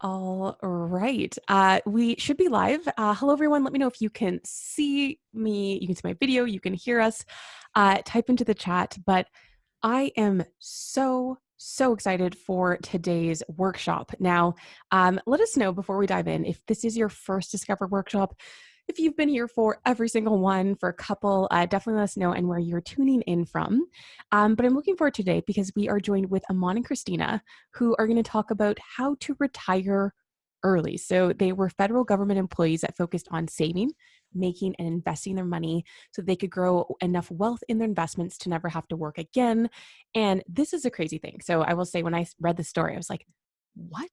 All right. We should be live. Hello, everyone. Let me know if you can see me. You can see my video. You can hear us. Type into the chat. But I am so excited for today's workshop. Now, let us know before we dive in if this is your first Discover workshop. If you've been here for every single one, for a couple, definitely let us know and where you're tuning in from. But I'm looking forward to today because we are joined with Amon and Christina, who are going to talk about how to retire early. So they were federal government employees that focused on saving, making, and investing their money so they could grow enough wealth in their investments to never have to work again. And this is a crazy thing. So I will say, when I read the story, I was like, what?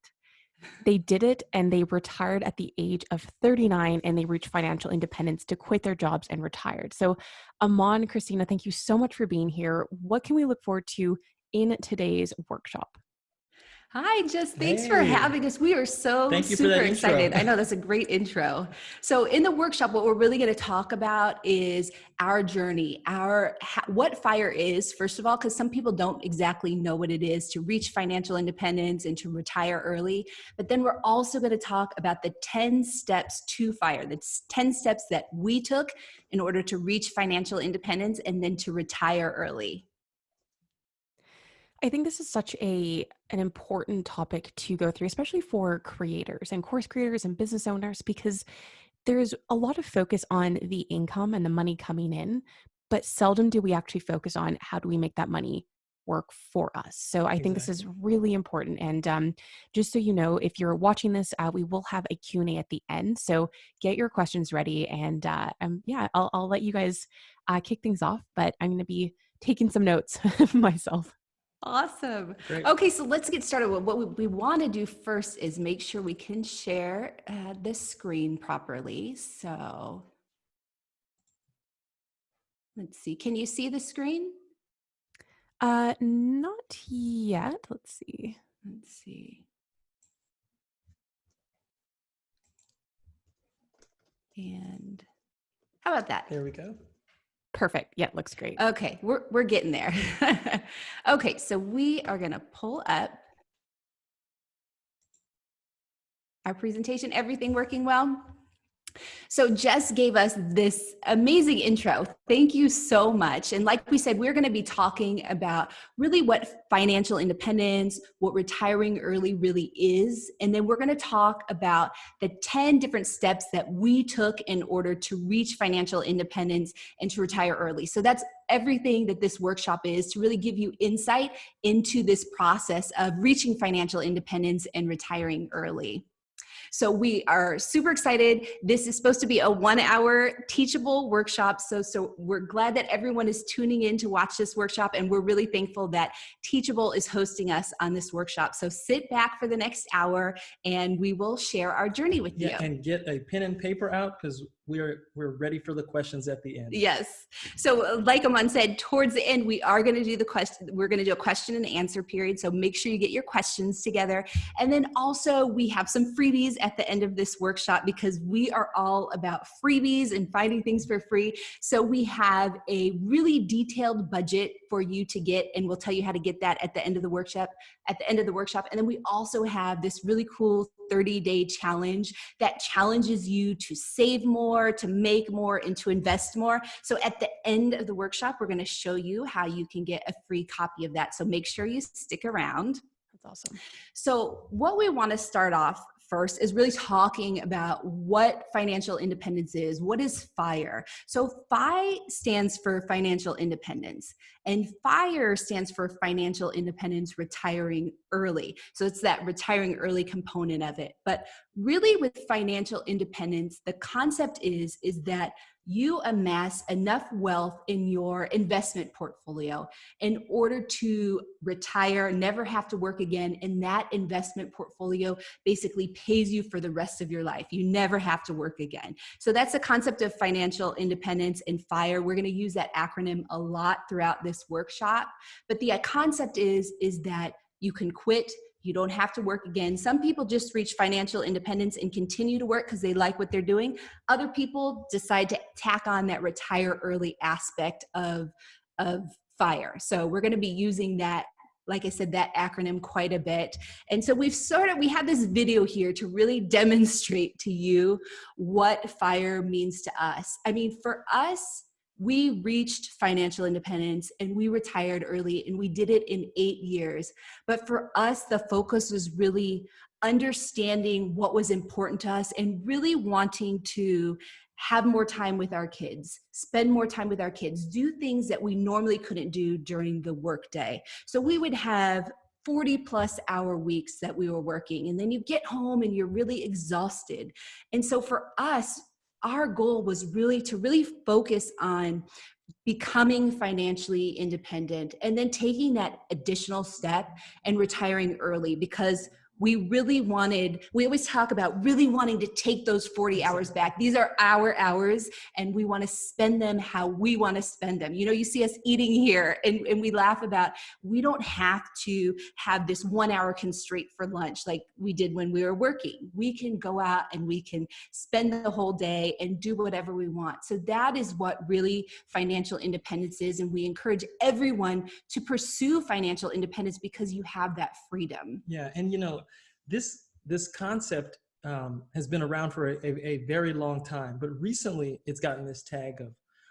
They did it, and they retired at the age of 39, and they reached financial independence to quit their jobs and retired. So Amon, Christina, thank you so much for being here. What can we look forward to in today's workshop? Hi, Jess. Thanks for Hey, having us. We are so thank you for super that intro. excited. I know that's a great intro. So, in the workshop, what we're really going to talk about is our journey, what FIRE is, first of all, because some people don't exactly know what it is to reach financial independence and to retire early. But then we're also going to talk about the 10 steps to FIRE, the 10 steps that we took in order to reach financial independence and then to retire early. I think this is such an important topic to go through, especially for creators and course creators and business owners, because there's a lot of focus on the income and the money coming in, but seldom do we actually focus on how do we make that money work for us. So I think this is Exactly. really important. And just so you know, if you're watching this, we will have a Q&A at the end. So get your questions ready. And yeah, I'll let you guys kick things off, but I'm going to be taking some notes myself. Awesome. Great. Okay, so let's get started. What we want to do first is make sure we can share this screen properly. So let's see. Can you see the screen? Not yet. Let's see. Let's see. And how about that? There we go. Perfect. Yeah, looks great. Okay, we're getting there. Okay, so we are going to pull up our presentation. Everything working well? So Jess gave us this amazing intro. Thank you so much. And like we said, we're going to be talking about really what financial independence, what retiring early really is. And then we're going to talk about the 10 different steps that we took in order to reach financial independence and to retire early. So that's everything that this workshop is, to really give you insight into this process of reaching financial independence and retiring early. So we are super excited. This is supposed to be a 1-hour teachable workshop. So we're glad that everyone is tuning in to watch this workshop. And we're really thankful that Teachable is hosting us on this workshop. So sit back for the next hour and we will share our journey with Yeah, you. and get a pen and paper out because we're ready for the questions at the end. Yes. So like Aman said, towards the end, we are going to do we're going to do a question and answer period. So make sure you get your questions together. And then also we have some freebies at the end of this workshop because we are all about freebies and finding things for free. So we have a really detailed budget for you to get, and we'll tell you how to get that at the end of the workshop, And then we also have this really cool 30-day challenge that challenges you to save more, to make more, and to invest more. So at the end of the workshop, we're going to show you how you can get a free copy of that. So make sure you stick around. That's awesome. So what we want to start off first is really talking about what financial independence is. What is FIRE? So FI stands for financial independence, and FIRE stands for financial independence retiring early. So it's that retiring early component of it. But really with financial independence, the concept is that you amass enough wealth in your investment portfolio in order to retire, never have to work again, and that investment portfolio basically pays you for the rest of your life. You never have to work again. So that's the concept of financial independence and FIRE. We're going to use that acronym a lot throughout this workshop. But the concept is that you can quit. You don't have to work again. Some people just reach financial independence and continue to work because they like what they're doing. Other people decide to tack on that retire early aspect of FIRE. So we're going to be using that like I said, that acronym quite a bit. And so we have this video here to really demonstrate to you what FIRE means to us. I mean, for us, we reached financial independence and we retired early, and we did it in 8 years. But for us, the focus was really understanding what was important to us and really wanting to have more time with our kids, spend more time with our kids, do things that we normally couldn't do during the workday. So we would have 40-plus-hour weeks that we were working, and then you get home and you're really exhausted. And so for us, our goal was really to focus on becoming financially independent and then taking that additional step and retiring early, because we always talk about really wanting to take those 40 hours back. These are our hours, and we want to spend them how we want to spend them. You see us eating here, and we laugh about, we don't have to have this 1 hour constraint for lunch like we did when we were working. We can go out and we can spend the whole day and do whatever we want. So that is what really financial independence is. And we encourage everyone to pursue financial independence because you have that freedom. Yeah, and this concept has been around for a very long time, but recently it's gotten this tag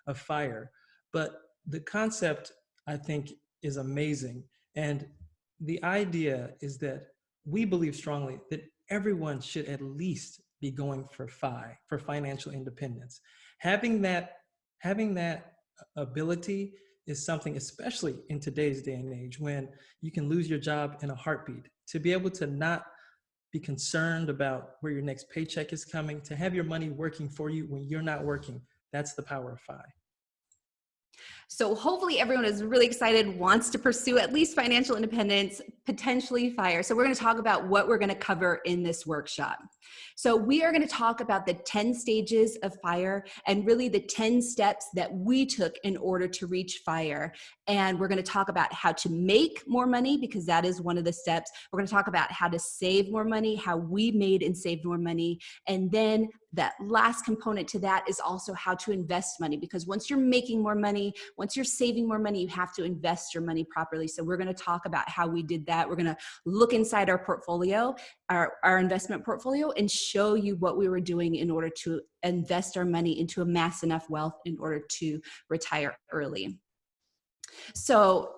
of FIRE. But the concept, I think, is amazing. And the idea is that we believe strongly that everyone should at least be going for for financial independence. Having that ability is something, especially in today's day and age, when you can lose your job in a heartbeat. To be able to not be concerned about where your next paycheck is coming, to have your money working for you when you're not working, that's the power of FI. So hopefully everyone is really excited, wants to pursue at least financial independence, potentially FIRE. So we're going to talk about what we're going to cover in this workshop. So we are going to talk about the 10 stages of FIRE and really the 10 steps that we took in order to reach FIRE. And we're going to talk about how to make more money, because that is one of the steps. We're going to talk about how to save more money, how we made and saved more money. And then that last component to that is also how to invest money, because once you're making more money, once you're saving more money, you have to invest your money properly. So we're going to talk about how we did that. We're going to look inside our portfolio, our investment portfolio, and show you what we were doing in order to invest our money into amass enough wealth in order to retire early. So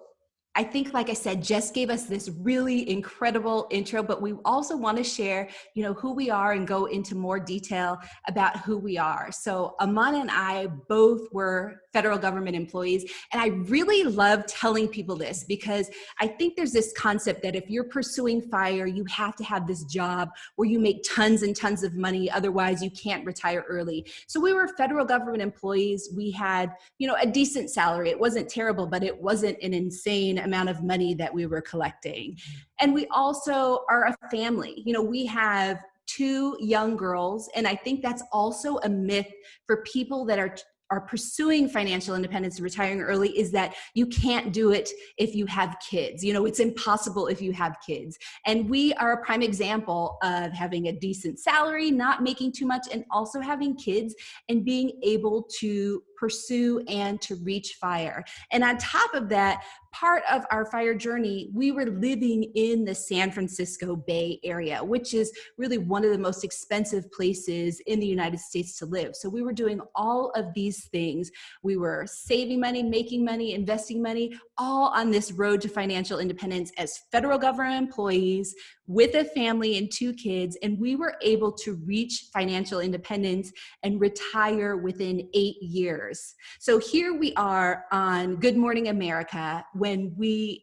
I think, like I said, Jess gave us this really incredible intro, but we also want to share, who we are and go into more detail about who we are. So Amon and I both were federal government employees, and I really love telling people this because I think there's this concept that if you're pursuing FIRE, you have to have this job where you make tons and tons of money, otherwise you can't retire early. So we were federal government employees. We had, a decent salary. It wasn't terrible, but it wasn't an insane amount of money that we were collecting. And we also are a family. We have 2 young girls, and I think that's also a myth for people that are pursuing financial independence and retiring early, is that you can't do it if you have kids. It's impossible if you have kids. And we are a prime example of having a decent salary, not making too much, and also having kids and being able to pursue and to reach FIRE. And on top of that, part of our FIRE journey, we were living in the San Francisco Bay Area, which is really one of the most expensive places in the United States to live. So we were doing all of these things. We were saving money, making money, investing money, all on this road to financial independence as federal government employees with a family and 2 kids. And we were able to reach financial independence and retire within 8 years. So here we are on Good Morning America when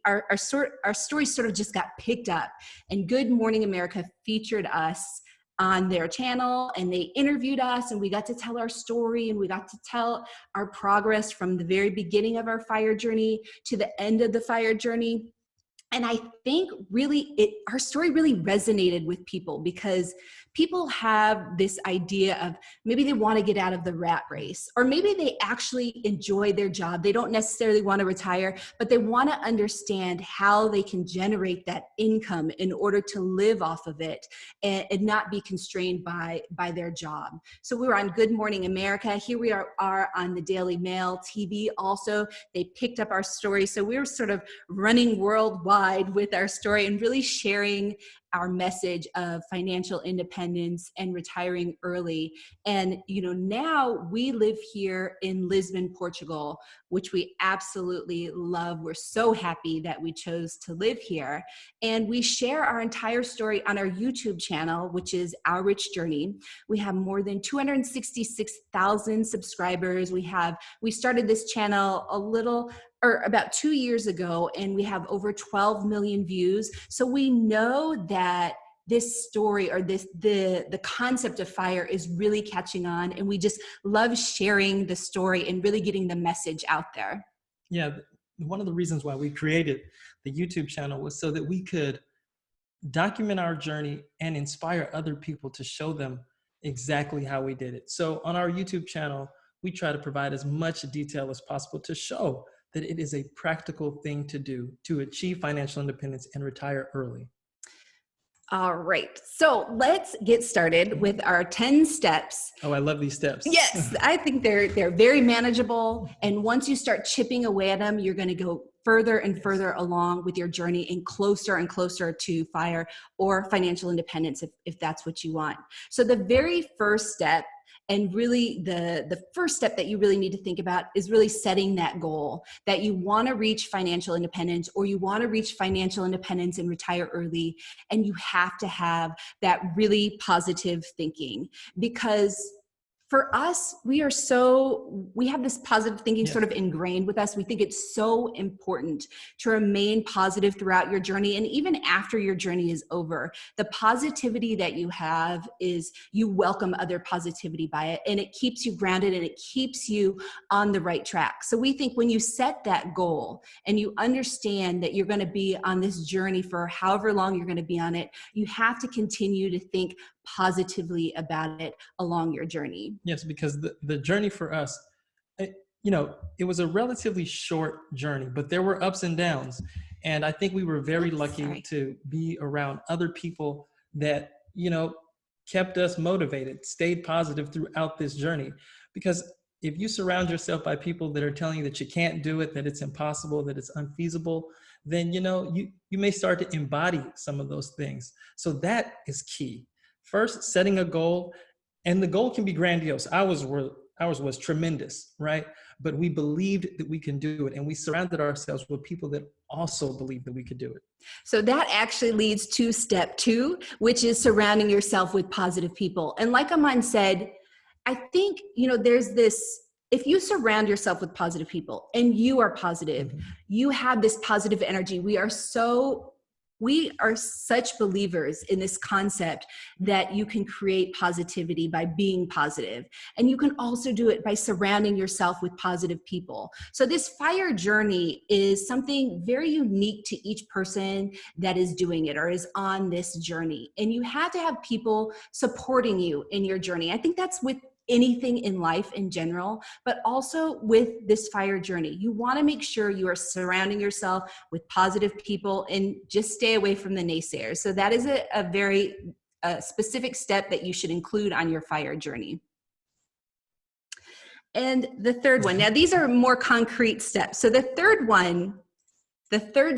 our story sort of just got picked up, and Good Morning America featured us on their channel, and they interviewed us, and we got to tell our story, and we got to tell our progress from the very beginning of our FIRE journey to the end of the FIRE journey. And I think really our story really resonated with people, because people have this idea of maybe they want to get out of the rat race, or maybe they actually enjoy their job. They don't necessarily want to retire, but they want to understand how they can generate that income in order to live off of it and not be constrained by their job. So we were on Good Morning America. Here we are on the Daily Mail TV also. They picked up our story. So we were sort of running worldwide with our story and really sharing our message of financial independence and retiring early. And, now we live here in Lisbon, Portugal, which we absolutely love. We're so happy that we chose to live here. And we share our entire story on our YouTube channel, which is Our Rich Journey. We have more than 266,000 subscribers. We started this channel about 2 years ago, and we have over 12 million views. So we know that this story, or the concept of FIRE, is really catching on, and we just love sharing the story and really getting the message out there. Yeah, one of the reasons why we created the YouTube channel was so that we could document our journey and inspire other people to show them exactly how we did it. So on our YouTube channel, we try to provide as much detail as possible to show that it is a practical thing to do to achieve financial independence and retire early. All right, so let's get started with our 10 steps. Oh, I love these steps. Yes, I think they're very manageable. And once you start chipping away at them, you're going to go further and further along with your journey and closer to FIRE or financial independence if that's what you want. So the very first step, and really the first step that you really need to think about, is really setting that goal that you want to reach financial independence, or you want to reach financial independence and retire early. And you have to have that really positive thinking, because for us, we have this positive thinking sort of ingrained with us. We think it's so important to remain positive throughout your journey. And even after your journey is over, the positivity that you have is you welcome other positivity by it, and it keeps you grounded and it keeps you on the right track. So we think when you set that goal and you understand that you're going to be on this journey for however long you're going to be on it, you have to continue to think positively about it along your journey. Yes, because the journey for us, it was a relatively short journey, but there were ups and downs. And I think we were very lucky to be around other people that, kept us motivated, stayed positive throughout this journey. Because if you surround yourself by people that are telling you that you can't do it, that it's impossible, that it's unfeasible, then, you may start to embody some of those things. So that is key. First, setting a goal, and the goal can be grandiose. Ours was tremendous, right? But we believed that we can do it, and we surrounded ourselves with people that also believed that we could do it. So that actually leads to step 2, which is surrounding yourself with positive people. And like Amon said, I think, there's this, if you surround yourself with positive people and you are positive, you have this positive energy. We are such believers in this concept that you can create positivity by being positive. And you can also do it by surrounding yourself with positive people. So this FIRE journey is something very unique to each person that is doing it or is on this journey. And you have to have people supporting you in your journey. I think that's with anything in life in general, but also with this FIRE journey. You want to make sure you are surrounding yourself with positive people and just stay away from the naysayers. So that is a very specific step that you should include on your FIRE journey. And the third one, now these are more concrete steps. So the third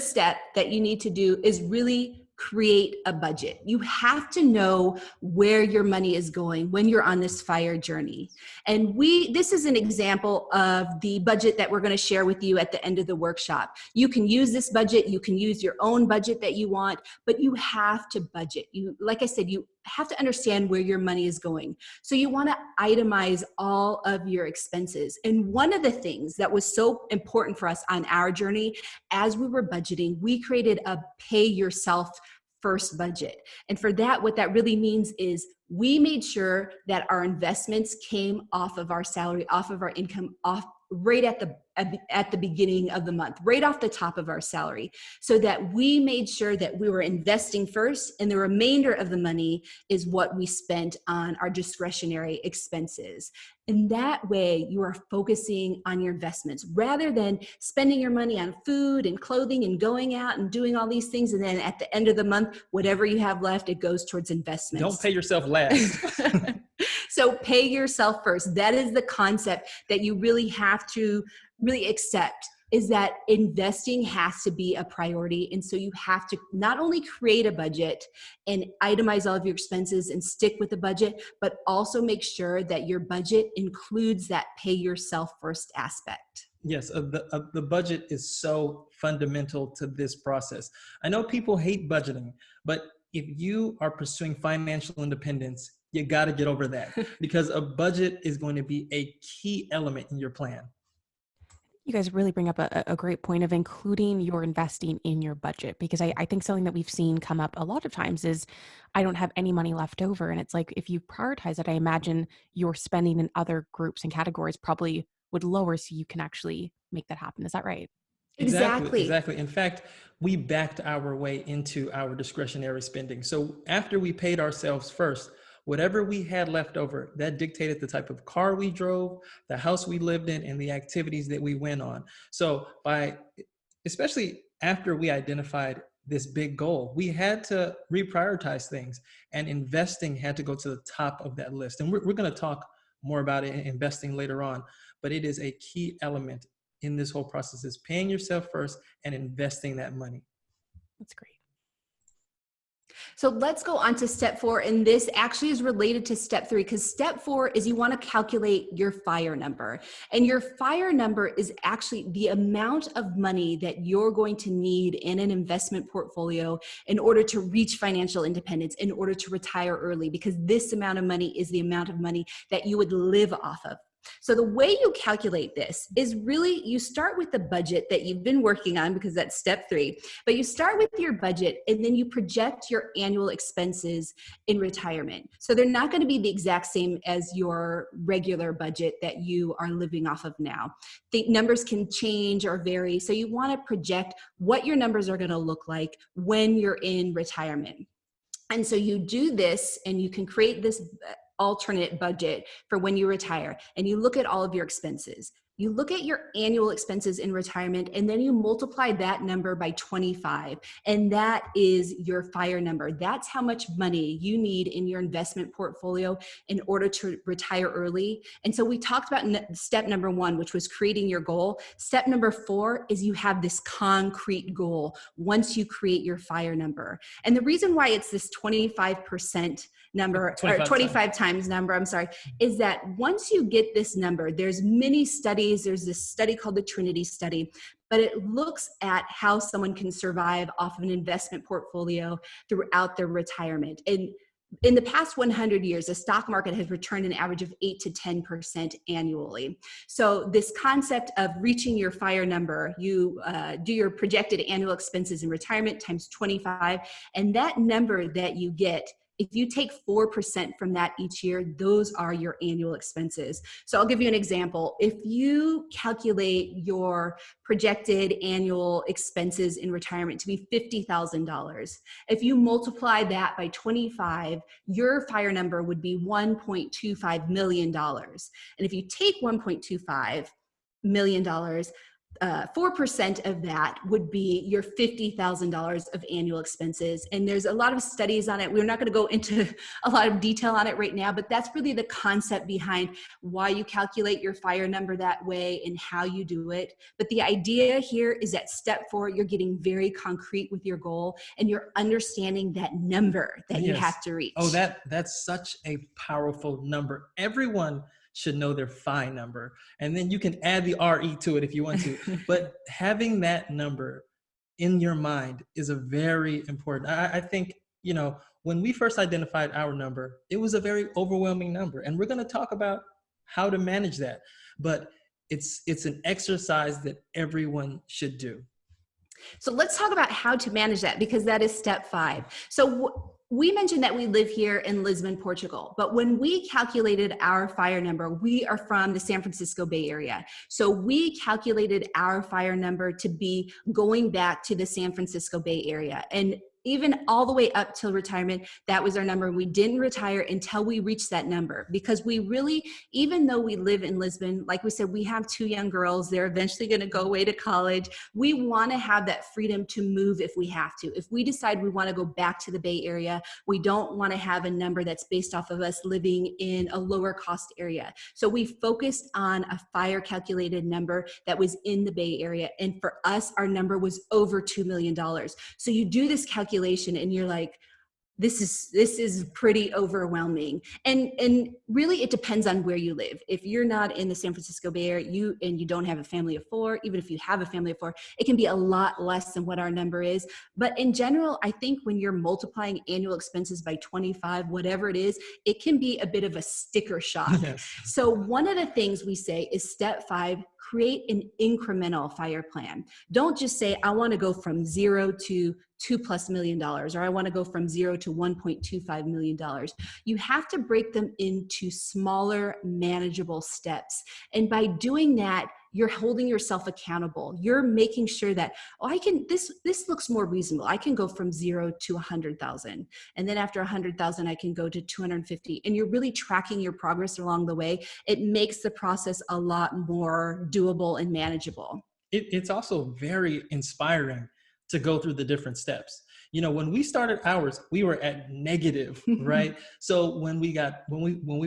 step that you need to do is really create a budget. You have to know where your money is going when you're on this FIRE journey. And this is an example of the budget that we're going to share with you at the end of the workshop. You can use this budget, you can use your own budget that you want, but you have to budget. Like I said, you have to understand where your money is going. So you want to itemize all of your expenses. And one of the things that was so important for us on our journey, as we were budgeting, we created a pay yourself first budget. And for that, what that really means is we made sure that our investments came off of our salary, off of our income, off right at the beginning of the month, right off the top of our salary, so that we made sure that we were investing first, and the remainder of the money is what we spent on our discretionary expenses. And that way you are focusing on your investments rather than spending your money on food and clothing and going out and doing all these things. And then at the end of the month, whatever you have left, it goes towards investments. Don't pay yourself last. So pay yourself first. That is the concept that you really have to really accept, is that investing has to be a priority. And so you have to not only create a budget and itemize all of your expenses and stick with the budget, but also make sure that your budget includes that pay yourself first aspect. Yes, the budget is so fundamental to this process. I know people hate budgeting, but if you are pursuing financial independence, you got to get over that, because a budget is going to be a key element in your plan. You guys really bring up a great point of including your investing in your budget, because I think something that we've seen come up a lot of times is I don't have any money left over. And it's like, if you prioritize it, I imagine your spending in other groups and categories probably would lower so you can actually make that happen. Is that right? Exactly. In fact, we backed our way into our discretionary spending. So after we paid ourselves first, whatever we had left over, that dictated the type of car we drove, the house we lived in, and the activities that we went on. So especially after we identified this big goal, we had to reprioritize things, and investing had to go to the top of that list. And we're going to talk more about it in investing later on, but it is a key element in this whole process, is paying yourself first and investing that money. That's great. So let's go on to step 4. And this actually is related to step 3, because step 4 is you want to calculate your FIRE number. And your FIRE number is actually the amount of money that you're going to need in an investment portfolio in order to reach financial independence, in order to retire early, because this amount of money is the amount of money that you would live off of. So the way you calculate this is really, you start with the budget that you've been working on, because that's step 3, but you start with your budget and then you project your annual expenses in retirement. So they're not going to be the exact same as your regular budget that you are living off of now. The numbers can change or vary. So you want to project what your numbers are going to look like when you're in retirement. And so you do this, and you can create this alternate budget for when you retire, and you look at all of your expenses. You look at your annual expenses in retirement, and then you multiply that number by 25, and that is your FIRE number. That's how much money you need in your investment portfolio in order to retire early. And so we talked about step number 1, which was creating your goal. Step number 4 is you have this concrete goal once you create your FIRE number. And the reason why it's this 25% number, or 25 times number, is that once you get this number, there's many studies. There's this study called the Trinity study, but it looks at how someone can survive off of an investment portfolio throughout their retirement. And in the past 100 years, the stock market has returned an average of 8 to 10% annually. So this concept of reaching your FIRE number, you do your projected annual expenses in retirement times 25, and that number that you get, if you take 4% from that each year, those are your annual expenses. So I'll give you an example. If you calculate your projected annual expenses in retirement to be $50,000, if you multiply that by 25, your FIRE number would be $1.25 million. And if you take $1.25 million, 4% of that would be your $50,000 of annual expenses. And there's a lot of studies on it. We're not going to go into a lot of detail on it right now, but that's really the concept behind why you calculate your FIRE number that way and how you do it. But the idea here is that step 4, you're getting very concrete with your goal, and you're understanding that number that you have to reach. Oh, that's such a powerful number. Everyone should know their FI number. And then you can add the RE to it if you want to. But having that number in your mind is a very important. I think, when we first identified our number, it was a very overwhelming number. And we're going to talk about how to manage that. But it's an exercise that everyone should do. So let's talk about how to manage that, because that is step 5. So we mentioned that we live here in Lisbon, Portugal, but when we calculated our fire number, we are from the San Francisco Bay Area. So we calculated our fire number to be going back to the San Francisco Bay Area. And even all the way up till retirement, that was our number. We didn't retire until we reached that number, because we really, even though we live in Lisbon, like we said, we have 2 young girls. They're eventually going to go away to college. We want to have that freedom to move if we have to. If we decide we want to go back to the Bay Area, we don't want to have a number that's based off of us living in a lower cost area. So we focused on a fire calculated number that was in the Bay Area. And for us, our number was over $2 million. So you do this calculation and you're like, this is pretty overwhelming. And really it depends on where you live. If you're not in the San Francisco Bay Area, you don't have a family of 4, even if you have a family of 4, it can be a lot less than what our number is. But in general, I think when you're multiplying annual expenses by 25, whatever it is, it can be a bit of a sticker shock. Yes. So one of the things we say is step 5, create an incremental fire plan. Don't just say, I want to go from 0 to $2+ million, or I want to go from 0 to $1.25 million. You have to break them into smaller, manageable steps. And by doing that, you're holding yourself accountable. You're making sure that, this looks more reasonable. I can go from 0 to 100,000. And then after 100,000, I can go to 250. And you're really tracking your progress along the way. It makes the process a lot more doable and manageable. It's also very inspiring to go through the different steps. You know, when we started ours, we were at negative, right? So when we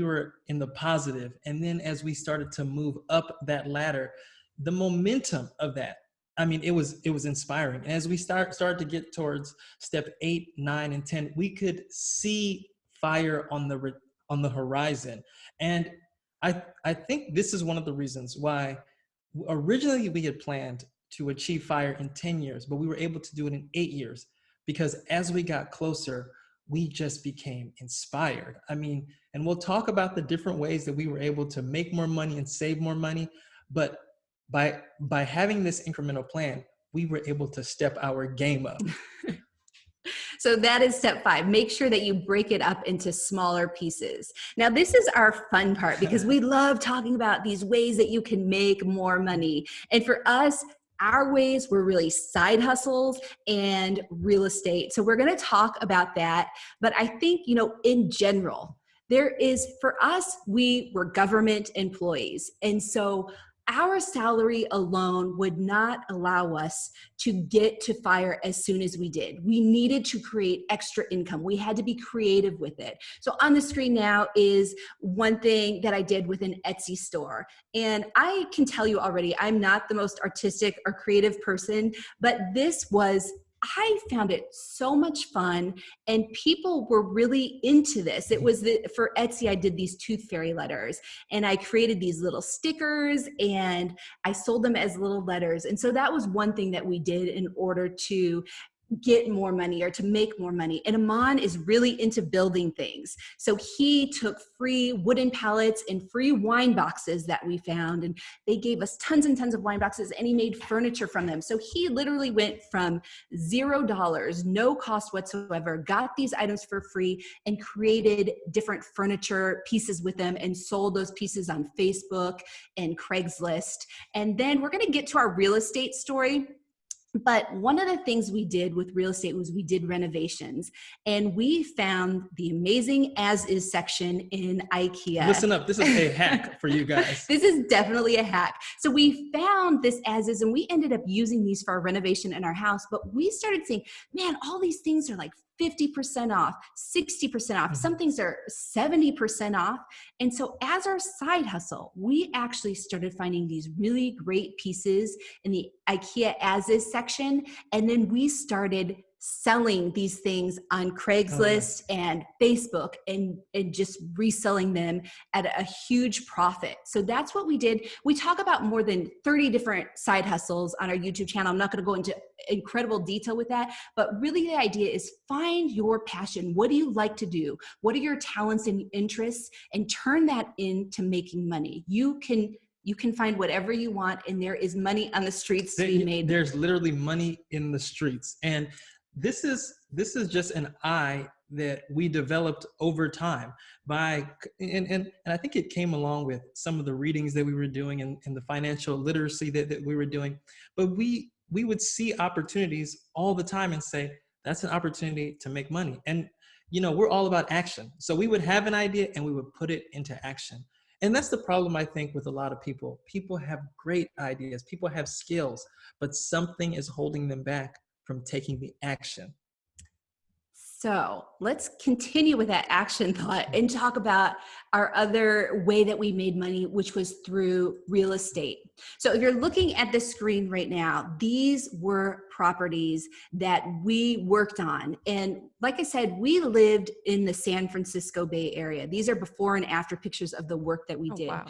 were in the positive, and then as we started to move up that ladder, the momentum of that, I mean, it was inspiring. And as we started to get towards step 8, 9, and 10, we could see fire on the horizon. And I think this is one of the reasons why originally we had planned to achieve fire in 10 years, but we were able to do it in 8 years, because as we got closer, we just became inspired. I mean, and we'll talk about the different ways that we were able to make more money and save more money, but by having this incremental plan, we were able to step our game up. So that is step 5. Make sure that you break it up into smaller pieces. Now, this is our fun part, because we love talking about these ways that you can make more money. And for us, our ways were really side hustles and real estate. So we're going to talk about that. But I think, in general, for us, we were government employees. And so our salary alone would not allow us to get to fire as soon as we did. We needed to create extra income. We had to be creative with it. So on the screen now is one thing that I did with an Etsy store. And I can tell you already, I'm not the most artistic or creative person, but I found it so much fun, and people were really into this. It was for Etsy, I did these tooth fairy letters, and I created these little stickers and I sold them as little letters. And so that was one thing that we did in order to get more money or to make more money. And Amon is really into building things. So he took free wooden pallets and free wine boxes that we found, and they gave us tons and tons of wine boxes, and he made furniture from them. So he literally went from $0, no cost whatsoever, got these items for free and created different furniture pieces with them and sold those pieces on Facebook and Craigslist. And then we're going to get to our real estate story. But one of the things we did with real estate was we did renovations, and we found the amazing as is section in IKEA. Listen up, this is a hack for you guys. This is definitely a hack. So we found this as is, and we ended up using these for our renovation in our house, but we started saying, man, all these things are like 50% off, 60% off. Some things are 70% off. And so as our side hustle, we actually started finding these really great pieces in the IKEA as is section. And then we started selling these things on Craigslist and Facebook and just reselling them at a huge profit. So that's what we did. We talk about more than 30 different side hustles on our YouTube channel. I'm not going to go into incredible detail with that, but really the idea is find your passion. What do you like to do? What are your talents and interests? And turn that into making money. You can find whatever you want, and there is money on the streets to be made. There's literally money in the streets. And this is just an eye that we developed over time and I think it came along with some of the readings that we were doing and the financial literacy that we were doing. But we would see opportunities all the time and say, that's an opportunity to make money. And, we're all about action. So we would have an idea and we would put it into action. And that's the problem, I think, with a lot of people. People have great ideas, people have skills, but something is holding them back from taking the action. So let's continue with that action thought and talk about our other way that we made money, which was through real estate. So if you're looking at the screen right now, these were properties that we worked on. And like I said, we lived in the San Francisco Bay Area. These are before and after pictures of the work that we did. Wow.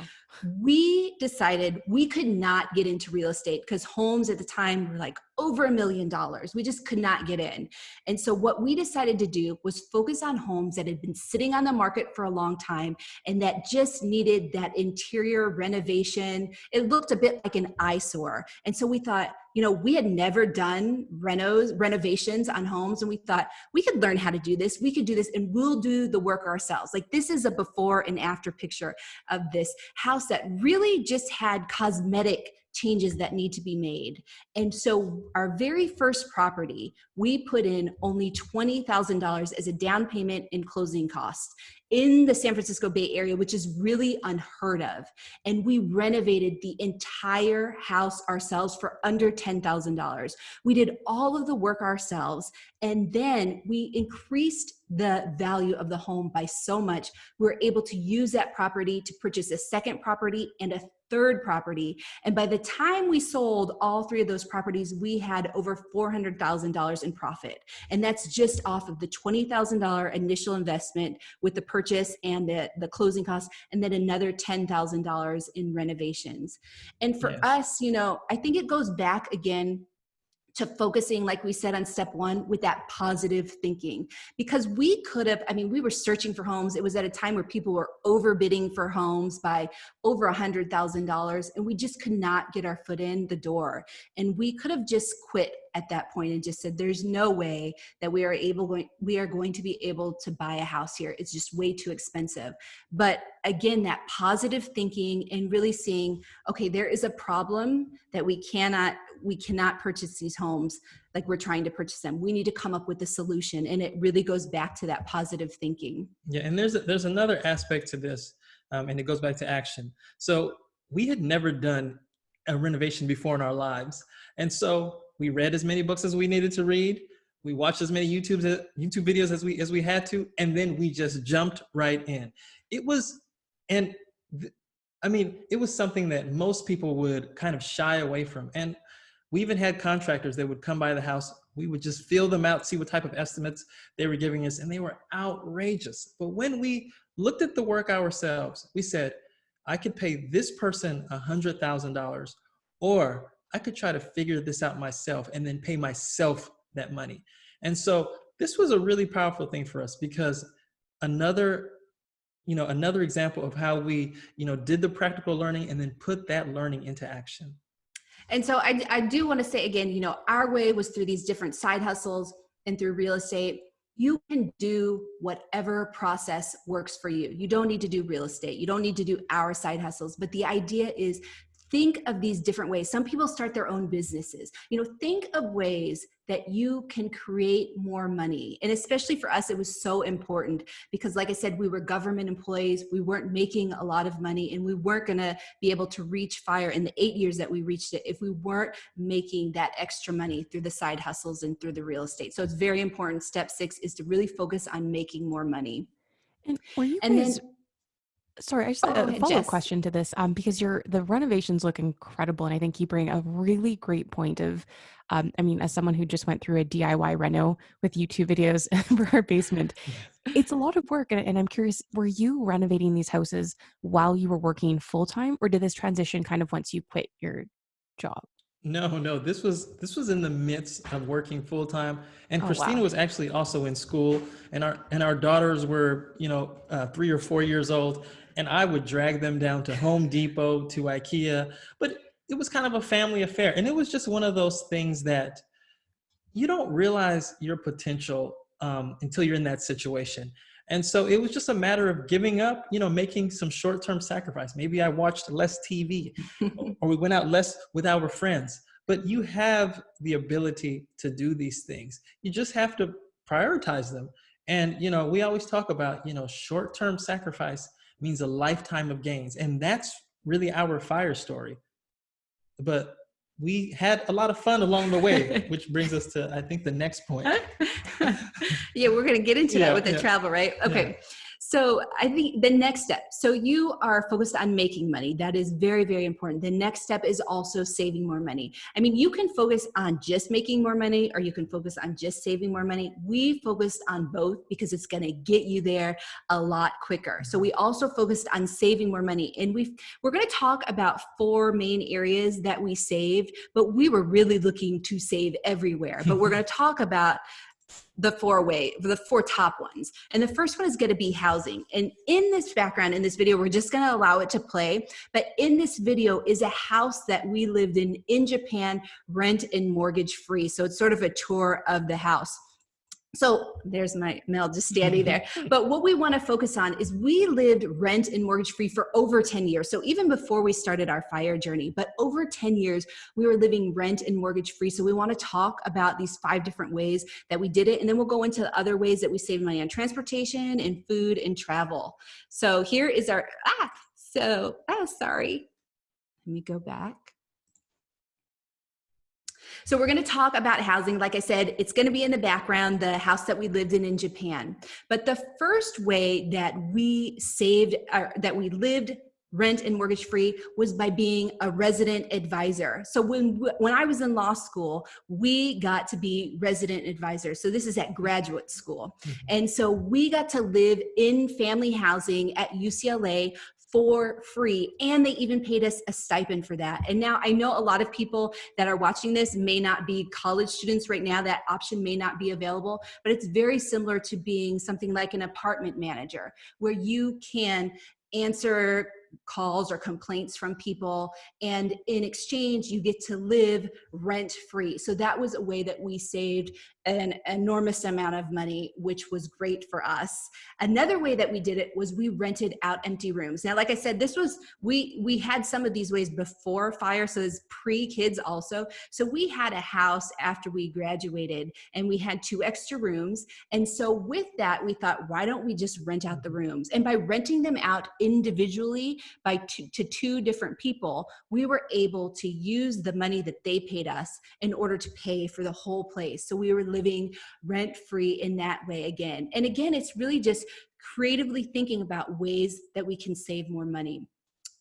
We decided we could not get into real estate because homes at the time were like over $1 million. We just could not get in. And so what we decided to do was focus on homes that had been sitting on the market for a long time and that just needed that interior renovation. It looked a bit like an eyesore. And so we thought, we had never done renovations on homes. And we thought we could learn how to do this. We could do this and we'll do the work ourselves. Like this is a before and after picture of this house that really just had cosmetic changes that need to be made. And so our very first property, we put in only $20,000 as a down payment in closing costs in the San Francisco Bay Area, which is really unheard of. And we renovated the entire house ourselves for under $10,000. We did all of the work ourselves. And then we increased the value of the home by so much. We were able to use that property to purchase a second property and a third property. And by the time we sold all three of those properties, we had over $400,000 in profit. And that's just off of the $20,000 initial investment with the purchase and the closing costs, and then another $10,000 in renovations. And for us, I think it goes back again to focusing, like we said on step one, with that positive thinking. Because we could have, we were searching for homes. It was at a time where people were overbidding for homes by over $100,000, and we just could not get our foot in the door. And we could have just quit at that point and just said, there's no way that we are going to be able to buy a house here. It's just way too expensive. But again, that positive thinking and really seeing, okay, there is a problem that we cannot purchase these homes like we're trying to purchase them. We need to come up with a solution. And it really goes back to that positive thinking. Yeah, and there's another aspect to this, and it goes back to action. So we had never done a renovation before in our lives. And so we read as many books as we needed to read. We watched as many YouTube videos as we had to, and then we just jumped right in. It was something that most people would kind of shy away from. And we even had contractors that would come by the house. We would just feel them out, see what type of estimates they were giving us, and they were outrageous. But when we looked at the work ourselves, we said, I could pay this person $100,000, or I could try to figure this out myself and then pay myself that money. And so this was a really powerful thing for us, because another example of how we, did the practical learning and then put that learning into action. And so I do want to say again, our way was through these different side hustles and through real estate. You can do whatever process works for you. You don't need to do real estate. You don't need to do our side hustles. But the idea is, think of these different ways. Some people start their own businesses. Think of ways that you can create more money. And especially for us, it was so important because, like I said, we were government employees. We weren't making a lot of money, and we weren't going to be able to reach FIRE in the 8 years that we reached it if we weren't making that extra money through the side hustles and through the real estate. So it's very important. Step 6 is to really focus on making more money. And were you and guys... then Sorry, I just had a follow-up question to this, because the renovations look incredible, and I think you bring a really great point of, as someone who just went through a DIY reno with YouTube videos for our basement, it's a lot of work, and I'm curious, were you renovating these houses while you were working full-time, or did this transition kind of once you quit your job? No, this was in the midst of working full time, and Christina wow. was actually also in school, and our daughters were 3 or 4 years old, and I would drag them down to Home Depot, to IKEA, but it was kind of a family affair, and it was just one of those things that you don't realize your potential until you're in that situation. And so it was just a matter of giving up, making some short-term sacrifice. Maybe I watched less TV, or we went out less with our friends. But you have the ability to do these things. You just have to prioritize them. And, we always talk about, short-term sacrifice means a lifetime of gains. And that's really our FIRE story. But we had a lot of fun along the way, which brings us to, I think, the next point. Yeah, we're going to get into that with the travel, right? Okay. Yeah. So I think the next step, so you are focused on making money. That is very, very important. The next step is also saving more money. I mean, you can focus on just making more money, or you can focus on just saving more money. We focused on both because it's going to get you there a lot quicker. So we also focused on saving more money. And we're going to talk about 4 main areas that we saved, but we were really looking to save everywhere. But we're going to talk about the 4 top ones. And the first one is going to be housing. And in this background, in this video, we're just going to allow it to play. But in this video is a house that we lived in Japan, rent and mortgage free. So it's sort of a tour of the house. So there's my Mel just standing there. But what we want to focus on is we lived rent and mortgage free for over 10 years. So even before we started our FIRE journey, but over 10 years, we were living rent and mortgage free. So we want to talk about these 5 different ways that we did it. And then we'll go into other ways that we save money on transportation and food and travel. So here is our, sorry. Let me go back. So we're going to talk about housing. Like I said, it's going to be in the background, the house that we lived in Japan. But the first way that we saved, that we lived rent and mortgage free, was by being a resident advisor. So when I was in law school, we got to be resident advisors. So this is at graduate school. And so we got to live in family housing at UCLA for free, and they even paid us a stipend for that. And now I know a lot of people that are watching this may not be college students right now. That option may not be available, but it's very similar to being something like an apartment manager, where you can answer calls or complaints from people, and in exchange you get to live rent free. So that was a way that we saved an enormous amount of money, which was great for us. Another way that we did it was we rented out empty rooms. Now, like I said, this was, we had some of these ways before FIRE, so it's pre-kids also. So we had a house after we graduated, and we had 2 extra rooms. And so with that, we thought, why don't we just rent out the rooms? And by renting them out individually to 2 different people, we were able to use the money that they paid us in order to pay for the whole place. So we were living rent-free in that way again. And again, it's really just creatively thinking about ways that we can save more money.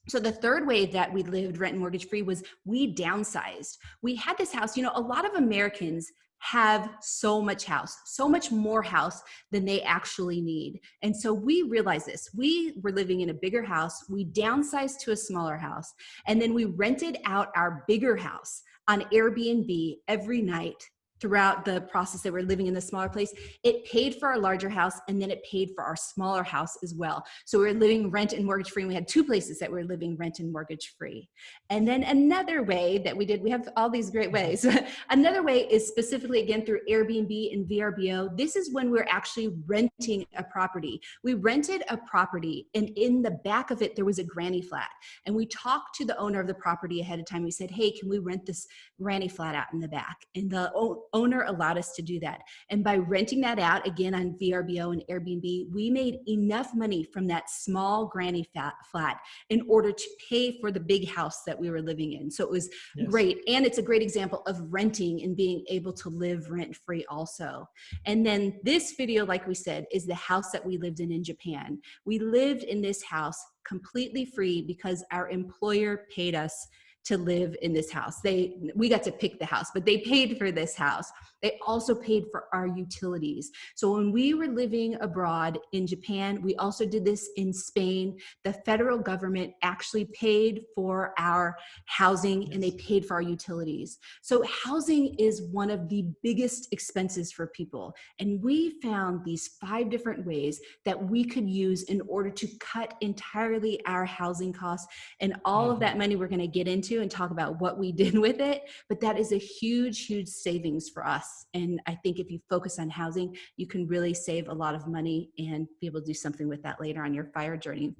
So the third way that we lived rent and mortgage free was we downsized. We had this house, a lot of Americans have so much house, so much more house than they actually need. And so we realized this. We were living in a bigger house. We downsized to a smaller house. And then we rented out our bigger house on Airbnb every night throughout the process that we're living in the smaller place. It paid for our larger house, and then it paid for our smaller house as well. So we were living rent and mortgage free, and we had 2 places that we were living rent and mortgage free. And then another way that we did, we have all these great ways. Another way is specifically, again, through Airbnb and VRBO. This is when we're actually renting a property. We rented a property, and in the back of it, there was a granny flat. And we talked to the owner of the property ahead of time. We said, hey, can we rent this granny flat out in the back? And the owner allowed us to do that. And by renting that out, again, on VRBO and Airbnb, we made enough money from that small granny flat in order to pay for the big house that we were living in. So it was great. And it's a great example of renting and being able to live rent-free also. And then this video, like we said, is the house that we lived in Japan. We lived in this house completely free because our employer paid us to live in this house. We got to pick the house, but they paid for this house. They also paid for our utilities. So when we were living abroad in Japan, we also did this in Spain. The federal government actually paid for our housing, and they paid for our utilities. So housing is one of the biggest expenses for people. And we found these 5 different ways that we could use in order to cut entirely our housing costs. And all of that money we're going to get into into and talk about what we did with it, but that is a huge, huge savings for us. And I think if you focus on housing, you can really save a lot of money and be able to do something with that later on your fire journey.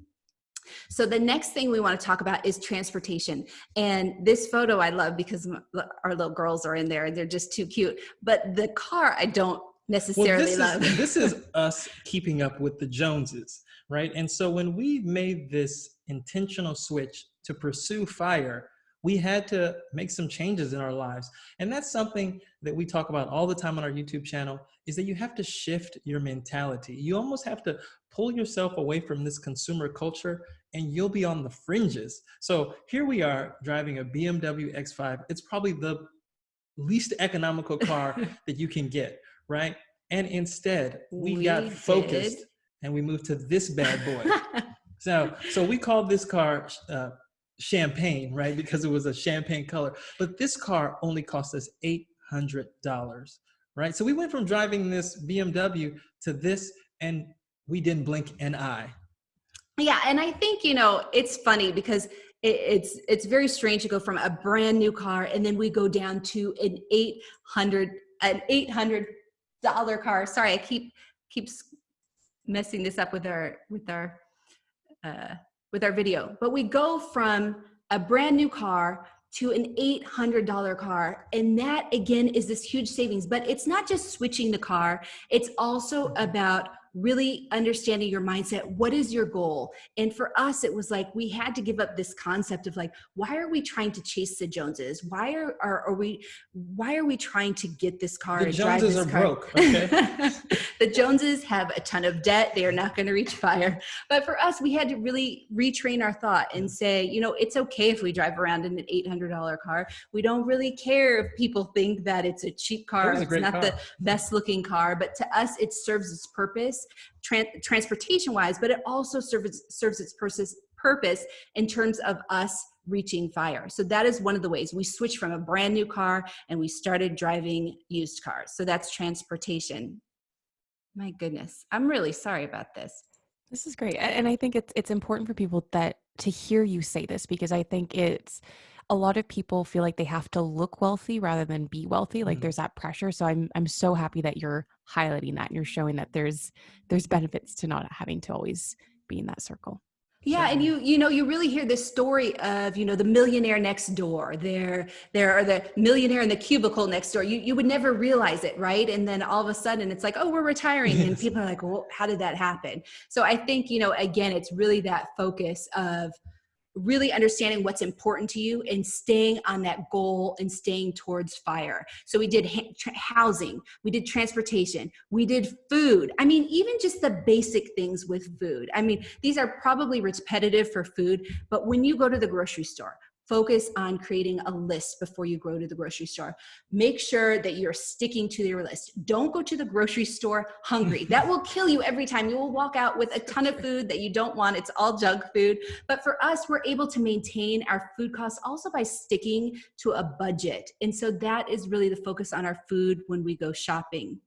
So the next thing we want to talk about is transportation. And this photo I love because our little girls are in there and they're just too cute. But the car I don't necessarily love. This is us keeping up with the Joneses, right? And so when we made this intentional switch to pursue fire, we had to make some changes in our lives. And that's something that we talk about all the time on our YouTube channel, is that you have to shift your mentality. You almost have to pull yourself away from this consumer culture and you'll be on the fringes. So here we are driving a BMW X5. It's probably the least economical car that you can get, right? And instead, we got focused and we moved to this bad boy. So we called this car champagne, right? Because it was a champagne color. But this car only cost us $800, right? So we went from driving this BMW to this, and we didn't blink an eye. Yeah, and I think, it's funny because it's very strange to go from a brand new car and then we go down to an $800 car. Sorry, I keep messing this up with our video, but we go from a brand new car to an $800 car. And that again is this huge savings, but it's not just switching the car. It's also about really understanding your mindset. What is your goal? And for us, it was like, we had to give up this concept of like, why are we trying to chase the Joneses? Why are we trying to get this car? The Joneses are broke, okay? The Joneses have a ton of debt. They are not going to reach fire. But for us, we had to really retrain our thought and say, it's okay if we drive around in an $800 car. We don't really care if people think that it's a cheap car. It's not the best looking car, but to us, it serves its purpose. Transportation wise, but it also serves its purpose in terms of us reaching fire. So that is one of the ways we switched from a brand new car and we started driving used cars. So that's transportation. My goodness, I'm really sorry about this. This is great. And I think it's important for people to hear you say this, because I think a lot of people feel like they have to look wealthy rather than be wealthy. Like there's that pressure. So I'm so happy that you're highlighting that and you're showing that there's benefits to not having to always be in that circle. Yeah, and you really hear this story of the millionaire next door. There are the millionaire in the cubicle next door. You would never realize it, right? And then all of a sudden it's like, oh, we're retiring, yes. And people are like, well, how did that happen? So I think again, it's really that focus of really understanding what's important to you and staying on that goal and staying towards fire. So we did housing, we did transportation, we did food. I mean, even just the basic things with food. I mean, these are probably repetitive for food, but when you go to the grocery store, focus on creating a list before you go to the grocery store. Make sure that you're sticking to your list. Don't go to the grocery store hungry. That will kill you every time. You will walk out with a ton of food that you don't want. It's all junk food. But for us, we're able to maintain our food costs also by sticking to a budget. And so that is really the focus on our food when we go shopping.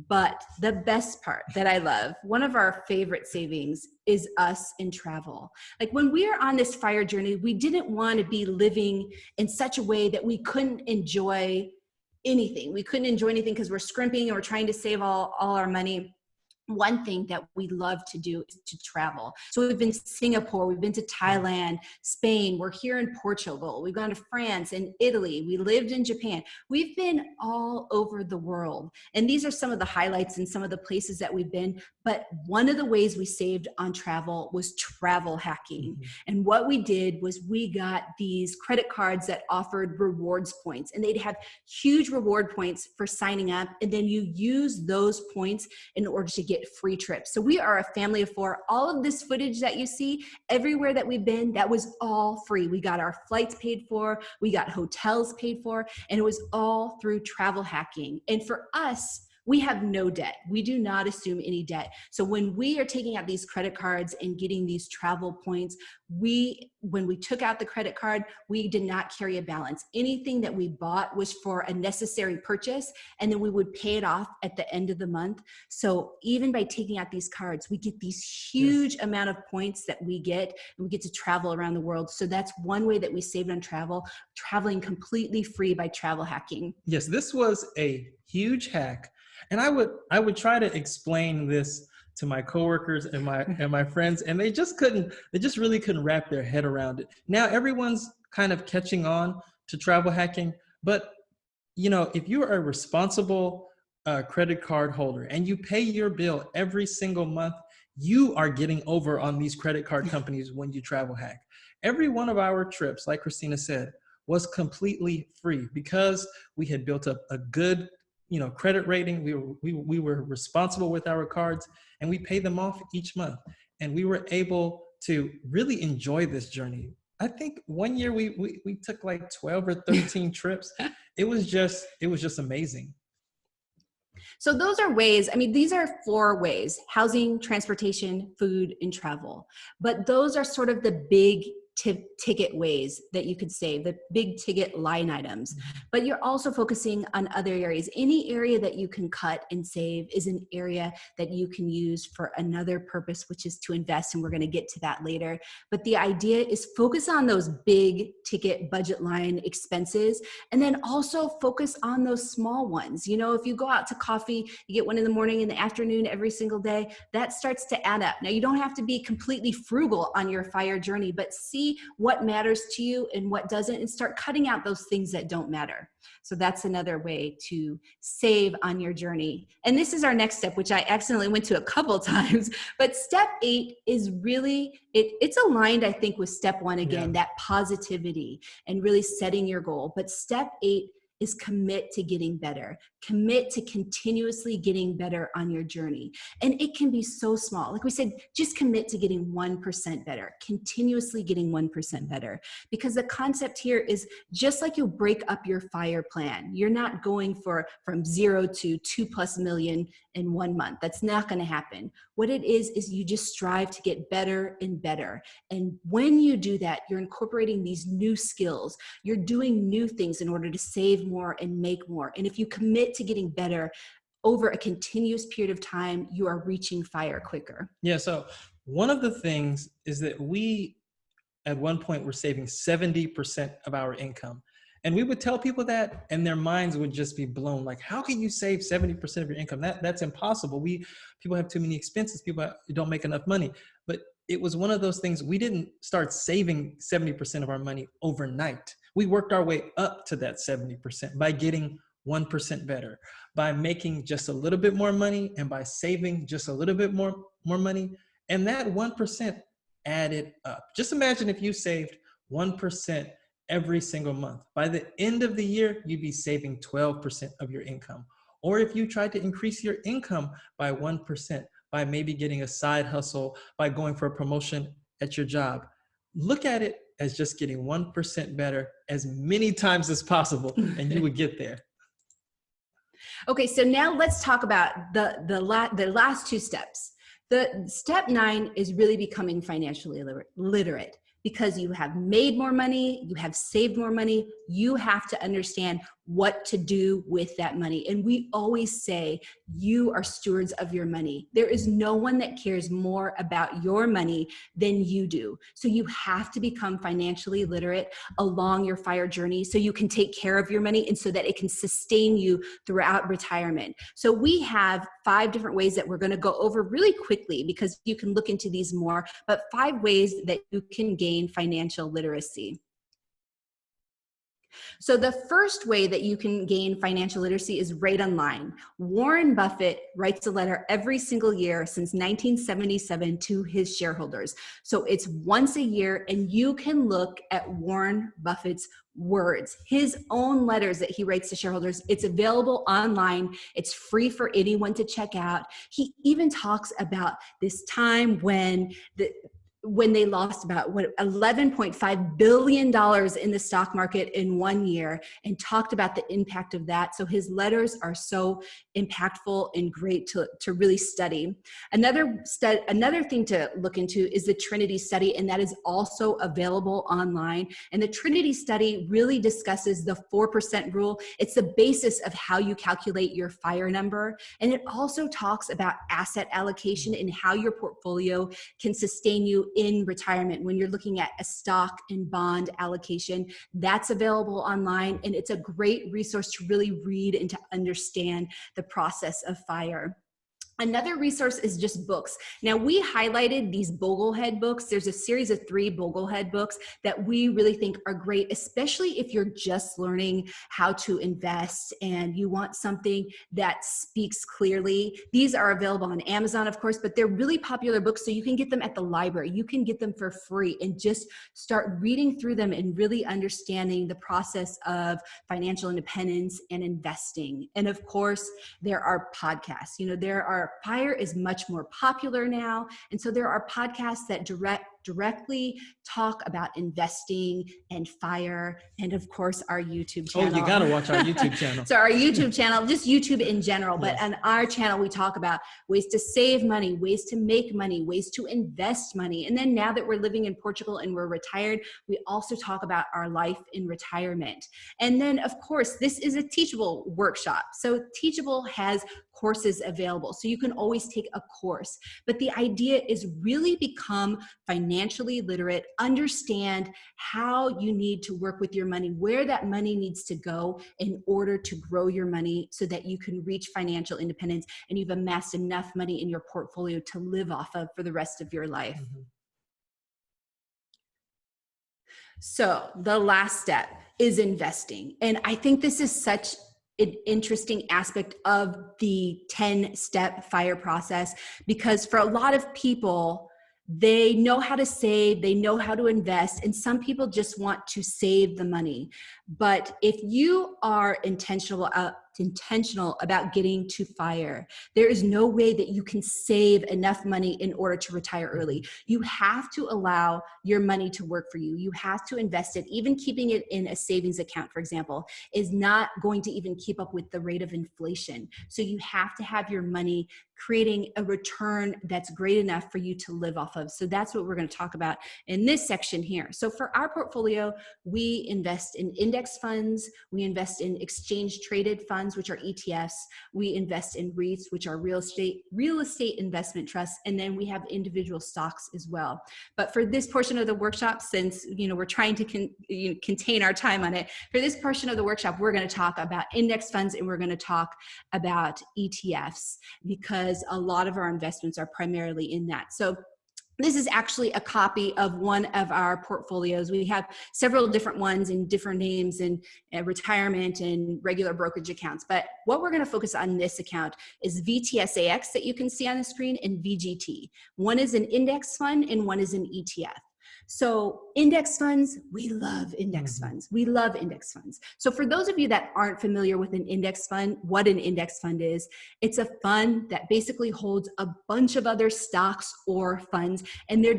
But the best part that I love, one of our favorite savings, is us in travel. Like when we are on this fire journey, we didn't want to be living in such a way that we couldn't enjoy anything. We couldn't enjoy anything because we're scrimping and we're trying to save all our money. One thing that we love to do is to travel. So we've been to Singapore, we've been to Thailand, Spain, we're here in Portugal, we've gone to France and Italy, we lived in Japan. We've been all over the world. And these are some of the highlights and some of the places that we've been. But one of the ways we saved on travel was travel hacking. Mm-hmm. And what we did was we got these credit cards that offered rewards points, and they'd have huge reward points for signing up. And then you use those points in order to get free trips. So we are a family of 4. All of this footage that you see everywhere that we've been, that was all free. We got our flights paid for, we got hotels paid for, and it was all through travel hacking. And for us, We have no debt. We do not assume any debt. So when we are taking out these credit cards and getting these travel points, when we took out the credit card, we did not carry a balance. Anything that we bought was for a necessary purchase, and then we would pay it off at the end of the month. So even by taking out these cards, we get these huge amount of points that we get, and we get to travel around the world. So that's one way that we saved on travel, traveling completely free by travel hacking. Yes, this was a huge hack. And I would try to explain this to my coworkers and my friends, and they just really couldn't wrap their head around it. Now everyone's kind of catching on to travel hacking, but if you are a responsible credit card holder and you pay your bill every single month, you are getting over on these credit card companies when you travel hack. Every one of our trips, like Christina said, was completely free because we had built up a good credit rating. We were responsible with our cards, and we paid them off each month. And we were able to really enjoy this journey. I think one year we took like 12 or 13 trips. It was just amazing. So those are ways, these are 4 ways: housing, transportation, food, and travel. But those are sort of the big ticket ways that you could save, the big ticket line items. But you're also focusing on other areas. Any area that you can cut and save is an area that you can use for another purpose, which is to invest, and we're going to get to that later. But the idea is focus on those big ticket budget line expenses, and then also focus on those small ones. If you go out to coffee, you get one in the morning, in the afternoon, every single day, that starts to add up. Now, you don't have to be completely frugal on your FIRE journey, but see what matters to you and what doesn't, and start cutting out those things that don't matter. So that's another way to save on your journey. And this is our next step, which I accidentally went to a couple times, but step 8 is really, it's aligned, I think, with step 1 again, that positivity and really setting your goal. But step 8 is commit to getting better. Commit to continuously getting better on your journey. And it can be so small. Like we said, just commit to getting 1% better, continuously getting 1% better. Because the concept here is just like you break up your FIRE plan. You're not going from 0 to 2+ million in 1 month. That's not going to happen. What it is you just strive to get better and better. And when you do that, you're incorporating these new skills. You're doing new things in order to save more and make more. And if you commit to getting better over a continuous period of time, you are reaching FIRE quicker. Yeah, so one of the things is that we, at one point, were saving 70% of our income. And we would tell people that, and their minds would just be blown. Like, how can you save 70% of your income? That's impossible. People have too many expenses. People don't make enough money. But it was one of those things. We didn't start saving 70% of our money overnight. We worked our way up to that 70% by getting 1% better, by making just a little bit more money, and by saving just a little bit more money. And that 1% added up. Just imagine if you saved 1% every single month. By the end of the year, you'd be saving 12% of your income. Or if you tried to increase your income by 1%, by maybe getting a side hustle, by going for a promotion at your job, look at it as just getting 1% better as many times as possible, and you would get there. Okay, so now let's talk about the last 2 steps. The step 9 is really becoming financially literate. Because you have made more money, you have saved more money, you have to understand what to do with that money. And we always say, you are stewards of your money. There is no one that cares more about your money than you do. So you have to become financially literate along your FIRE journey so you can take care of your money and so that it can sustain you throughout retirement. So we have 5 different ways that we're going to go over really quickly, because you can look into these more, but 5 ways that you can gain financial literacy. So the first way that you can gain financial literacy is right online. Warren Buffett writes a letter every single year since 1977 to his shareholders. So it's once a year, and you can look at Warren Buffett's words, his own letters that he writes to shareholders. It's available online. It's free for anyone to check out. He even talks about this time when when they lost about $11.5 billion in the stock market in 1 year, and talked about the impact of that. So his letters are so impactful and great to really study. Another thing to look into is the Trinity study, and that is also available online. And the Trinity study really discusses the 4% rule. It's the basis of how you calculate your FIRE number. And it also talks about asset allocation and how your portfolio can sustain you in retirement. When you're looking at a stock and bond allocation, that's available online, and it's a great resource to really read and to understand the process of FIRE. Another resource is just books. Now, we highlighted these Boglehead books. There's a series of 3 Boglehead books that we really think are great, especially if you're just learning how to invest and you want something that speaks clearly. These are available on Amazon, of course, but they're really popular books, so you can get them at the library. You can get them for free and just start reading through them and really understanding the process of financial independence and investing. And of course, there are podcasts. FIRE is much more popular now. And so there are podcasts that directly talk about investing and FIRE, and of course our YouTube channel. Oh, you got to watch our YouTube channel. So our YouTube channel, just YouTube in general, but Yes. on our channel, we talk about ways to save money, ways to make money, ways to invest money. And then now that we're living in Portugal and we're retired, we also talk about our life in retirement. And then of course, this is a Teachable workshop. So Teachable has courses available. So you can always take a course. But the idea is really become financially literate, understand how you need to work with your money, where that money needs to go in order to grow your money so that you can reach financial independence and you've amassed enough money in your portfolio to live off of for the rest of your life. Mm-hmm. So the last step is investing. And I think this is such an interesting aspect of the 10-step FIRE process, because for a lot of people, they know how to save, they know how to invest, and some people just want to save the money. But if you are intentional about getting to FIRE, there is no way that you can save enough money in order to retire early. You have to allow your money to work for you. You have to invest it. Even keeping it in a savings account, for example, is not going to even keep up with the rate of inflation. So you have to have your money creating a return that's great enough for you to live off of. So that's what we're going to talk about in this section here. So for our portfolio, we invest in index funds, we invest in exchange traded funds, which are ETFs, we invest in REITs, which are real estate investment trusts, and then we have individual stocks as well. But for this portion of the workshop, since we're trying to contain our time on it, for this portion of the workshop, we're going to talk about index funds and we're going to talk about ETFs, because a lot of our investments are primarily in that. So this is actually a copy of one of our portfolios. We have several different ones in different names and retirement and regular brokerage accounts. But what we're going to focus on this account is VTSAX that you can see on the screen and VGT. One is an index fund and one is an ETF. So index funds, we love index funds. We love index funds. So for those of you that aren't familiar with an index fund, what an index fund is, it's a fund that basically holds a bunch of other stocks or funds, and they're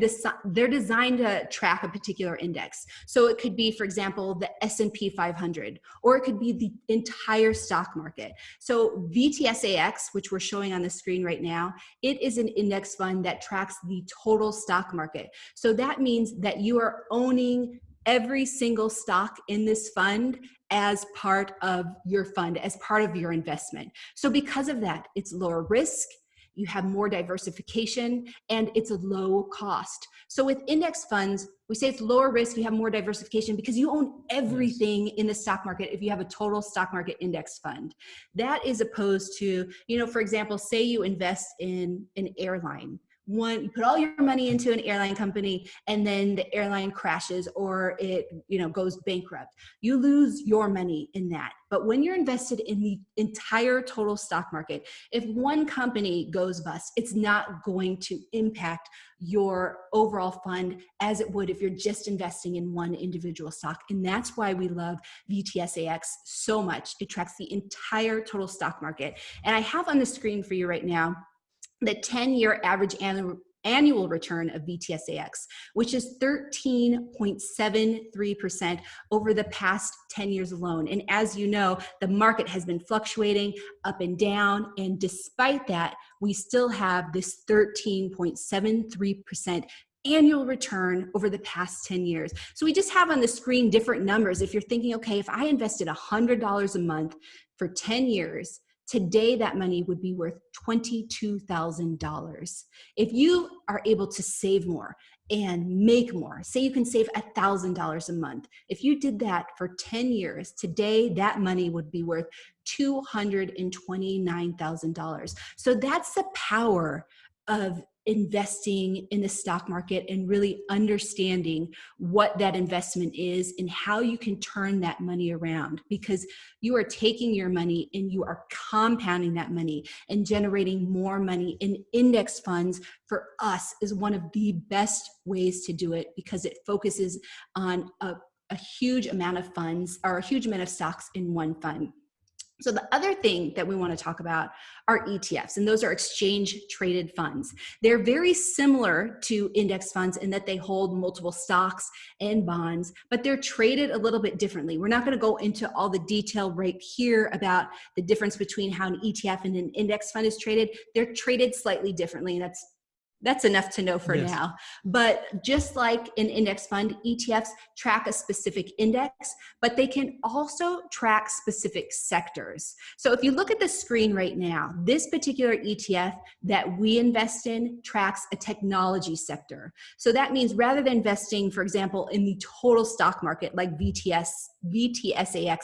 designed to track a particular index. So it could be, for example, the S&P 500, or it could be the entire stock market. So VTSAX, which we're showing on the screen right now, it is an index fund that tracks the total stock market. So that means that you are owning every single stock in this fund as part of your fund, as part of your investment. So because of that, it's lower risk, you have more diversification, and it's a low cost. So with index funds, we say it's lower risk, you have more diversification because you own everything in the stock market if you have a total stock market index fund. That is opposed to, for example, say you invest in an airline. You put all your money into an airline company and then the airline crashes or it goes bankrupt. You lose your money in that. But when you're invested in the entire total stock market, if one company goes bust, it's not going to impact your overall fund as it would if you're just investing in one individual stock. And that's why we love VTSAX so much. It tracks the entire total stock market. And I have on the screen for you right now the 10-year average annual return of VTSAX, which is 13.73% over the past 10 years alone. And as you know, the market has been fluctuating up and down. And despite that, we still have this 13.73% annual return over the past 10 years. So we just have on the screen different numbers. If you're thinking, okay, if I invested $100 a month for 10 years, today that money would be worth $22,000. If you are able to save more and make more, say you can save $1,000 a month. If you did that for 10 years, today that money would be worth $229,000. So that's the power of investing in the stock market and really understanding what that investment is and how you can turn that money around, because you are taking your money and you are compounding that money and generating more money. In index funds for us is one of the best ways to do it, because it focuses on a huge amount of funds or a huge amount of stocks in one fund. So the other thing that we want to talk about are ETFs, and those are exchange traded funds. They're very similar to index funds in that they hold multiple stocks and bonds, but they're traded a little bit differently. We're not going to go into all the detail right here about the difference between how an ETF and an index fund is traded. They're traded slightly differently, and that's enough to know for now. But just like an index fund, ETFs track a specific index, but they can also track specific sectors. So if you look at the screen right now, this particular ETF that we invest in tracks a technology sector. So that means rather than investing, for example, in the total stock market like VTSAX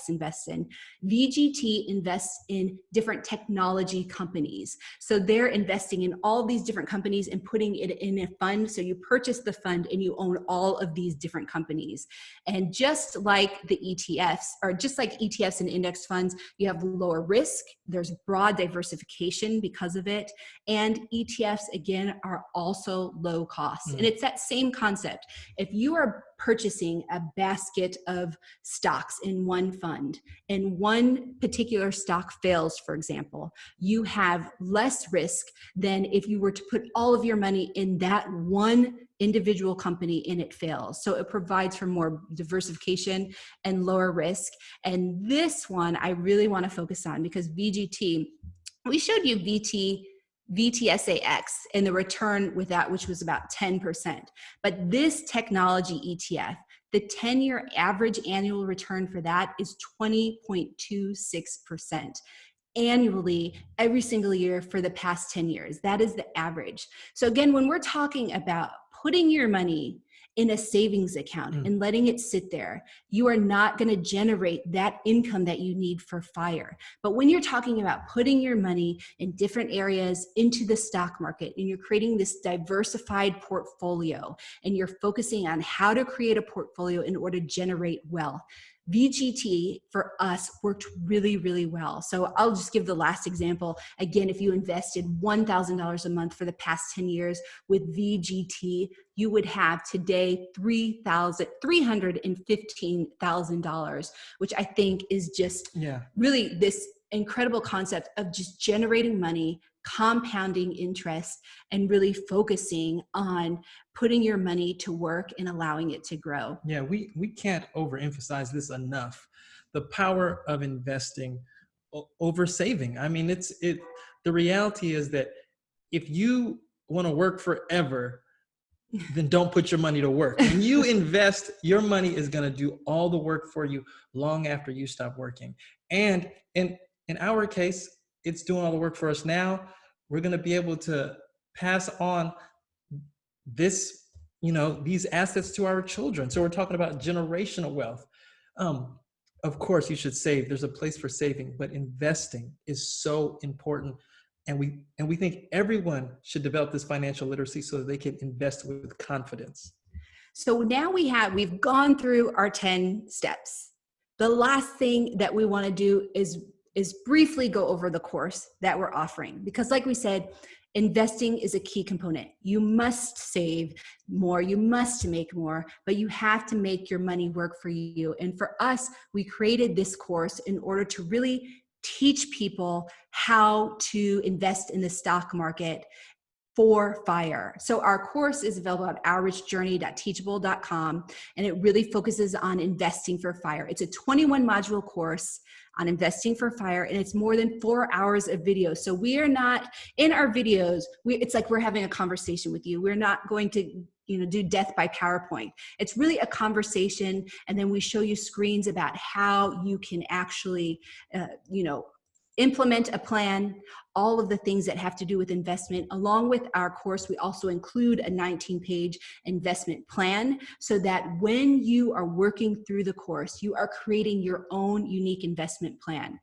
invests in, VGT invests in different technology companies. So they're investing in all these different companies and putting it in a fund. So you purchase the fund and you own all of these different companies. And just like the ETFs, or just like ETFs and index funds, you have lower risk. There's broad diversification because of it. And ETFs, again, are also low cost. And it's that same concept. If you are purchasing a basket of stocks in one fund and one particular stock fails, for example, you have less risk than if you were to put all of your money in that one individual company and it fails. So it provides for more diversification and lower risk. And this one I really want to focus on, because VGT, we showed you VTSAX and the return with that, which was about 10%. But this technology ETF, the 10-year average annual return for that is 20.26% annually every single year for the past 10 years. That is the average. So again, when we're talking about putting your money in a savings account and letting it sit there, you are not going to generate that income that you need for FIRE. But when you're talking about putting your money in different areas into the stock market and you're creating this diversified portfolio and you're focusing on how to create a portfolio in order to generate wealth, VGT for us worked really, really well. So I'll just give the last example. Again, if you invested $1,000 a month for the past 10 years with VGT, you would have today $315,000, which I think is just really this incredible concept of just generating money, compounding interest, and really focusing on putting your money to work and allowing it to grow. Yeah, we can't overemphasize this enough. The power of investing over saving. I mean, the reality is that if you want to work forever, then don't put your money to work. When you invest, your money is going to do all the work for you long after you stop working. And in our case, it's doing all the work for us now. We're going to be able to pass on these assets to our children. So we're talking about generational wealth. Of course, you should save. There's a place for saving, but investing is so important. And we think everyone should develop this financial literacy so that they can invest with confidence. So now we've gone through our 10 steps. The last thing that we want to do is briefly go over the course that we're offering, because like we said, investing is a key component. You must save more, you must make more, but you have to make your money work for you. And for us, we created this course in order to really teach people how to invest in the stock market for FIRE. So our course is available at ourrichjourney.teachable.com, and it really focuses on investing for FIRE. It's a 21 module course on investing for FIRE, and it's more than 4 hours of video. So we are not, in our videos, it's like we're having a conversation with you. We're not going to do death by PowerPoint. It's really a conversation, and then we show you screens about how you can actually, implement a plan, all of the things that have to do with investment. Along with our course, we also include a 19-page investment plan so that when you are working through the course, you are creating your own unique investment plan,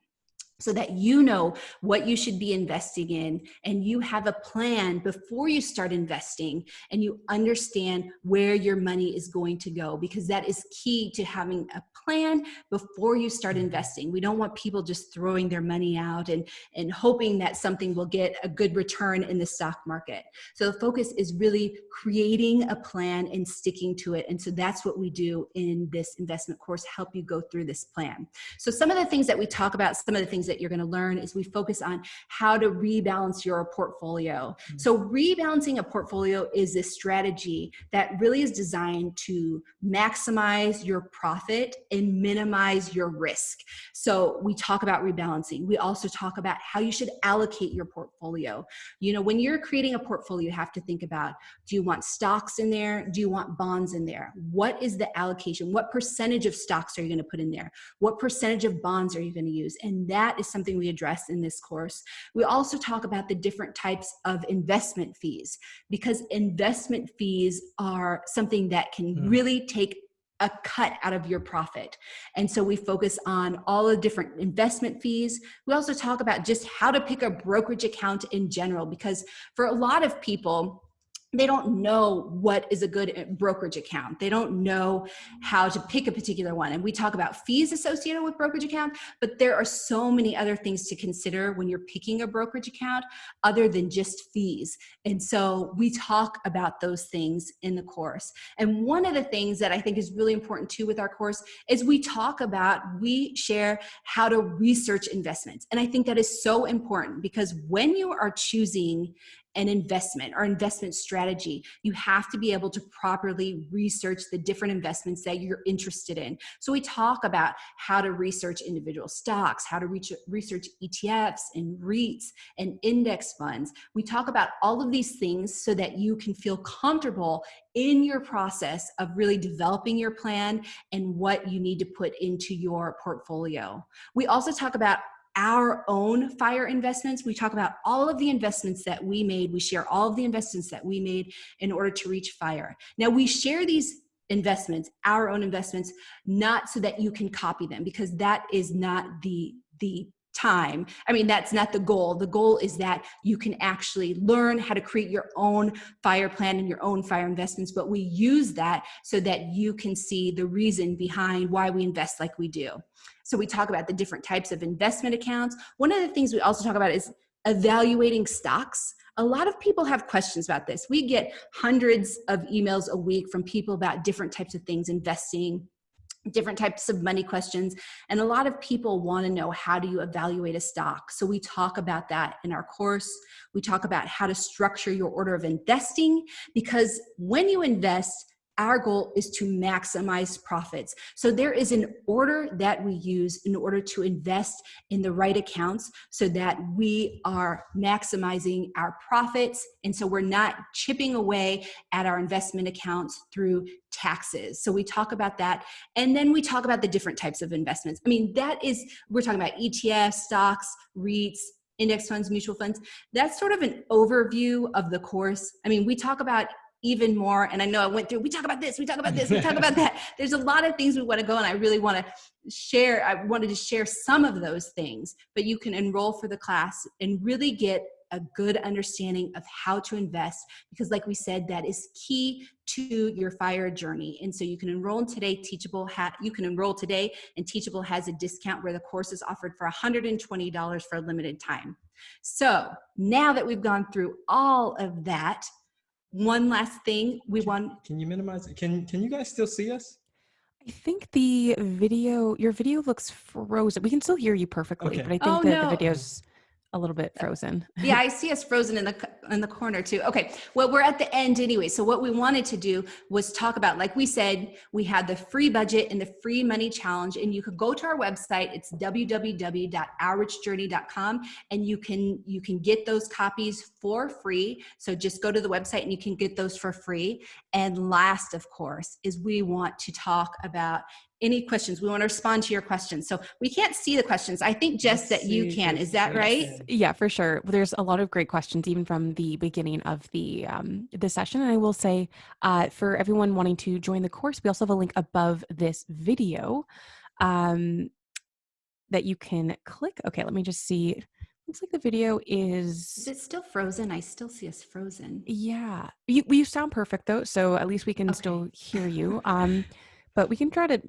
so that you know what you should be investing in, and you have a plan before you start investing, and you understand where your money is going to go, because that is key to having a plan before you start investing. We don't want people just throwing their money out and hoping that something will get a good return in the stock market. So the focus is really creating a plan and sticking to it. And so that's what we do in this investment course, help you go through this plan. So some of the things that we talk about, some of the things that you're going to learn, is we focus on how to rebalance your portfolio. So rebalancing a portfolio is a strategy that really is designed to maximize your profit and minimize your risk. So we talk about rebalancing. We also talk about how you should allocate your portfolio. When you're creating a portfolio, you have to think about, do you want stocks in there? Do you want bonds in there? What is the allocation? What percentage of stocks are you going to put in there? What percentage of bonds are you going to use? And that is something we address in this course. We also talk about the different types of investment fees, because investment fees are something that can really take a cut out of your profit. And so we focus on all the different investment fees. We also talk about just how to pick a brokerage account in general, because for a lot of people, they don't know what is a good brokerage account. They don't know how to pick a particular one. And we talk about fees associated with brokerage account, but there are so many other things to consider when you're picking a brokerage account other than just fees. And so we talk about those things in the course. And one of the things that I think is really important too with our course is we share how to research investments. And I think that is so important, because when you are choosing an investment or investment strategy, you have to be able to properly research the different investments that you're interested in. So we talk about how to research individual stocks, how to research ETFs and REITs and index funds. We talk about all of these things so that you can feel comfortable in your process of really developing your plan and what you need to put into your portfolio. We also talk about our own FIRE investments. We talk about all of the investments that we made. We share all of the investments that we made in order to reach FIRE. Now, we share these investments, our own investments, not so that you can copy them, because that is not the time. I mean, that's not the goal. The goal is that you can actually learn how to create your own FIRE plan and your own FIRE investments, but we use that so that you can see the reason behind why we invest like we do. So we talk about the different types of investment accounts. One of the things we also talk about is evaluating stocks. A lot of people have questions about this. We get hundreds of emails a week from people about different types of things, investing, different types of money questions. And a lot of people want to know, how do you evaluate a stock? So we talk about that in our course. We talk about how to structure your order of investing, because when you invest, our goal is to maximize profits. So there is an order that we use in order to invest in the right accounts so that we are maximizing our profits. And so we're not chipping away at our investment accounts through taxes. So we talk about that. And then we talk about the different types of investments. I mean, we're talking about ETFs, stocks, REITs, index funds, mutual funds. That's sort of an overview of the course. I mean, we talk about even more, and I know I went through, we talk about this, we talk about this, we talk about that. There's a lot of things we want to go, and I really want to share, I wanted to share some of those things, but you can enroll for the class and really get a good understanding of how to invest, because like we said, that is key to your FIRE journey. And so you can enroll today. You can enroll today, and Teachable has a discount where the course is offered for $120 for a limited time. So now that we've gone through all of that, one last thing Can you minimize it? Can you guys still see us? I think your video looks frozen. We can still hear you perfectly, Okay. but I think Oh that the no. video's a little bit frozen. Yeah, I see us frozen in the corner too. Okay, well, we're at the end anyway. So what we wanted to do was talk about, like we said, we had the free budget and the free money challenge, and you could go to our website. It's www.ourrichjourney.com, and you can get those copies for free. So just go to the website and you can get those for free. And last, of course, is we want to talk about any questions. We want to respond to your questions. So we can't see the questions. I think, Jess, that you can. Is that right? Yeah, for sure. There's a lot of great questions, even from the beginning of the session. And I will say, for everyone wanting to join the course, we also have a link above this video that you can click. Okay, let me just see. Looks like the video is. Is it still frozen? I still see us frozen. Yeah, you sound perfect though, so at least we can still hear you. But we can try to.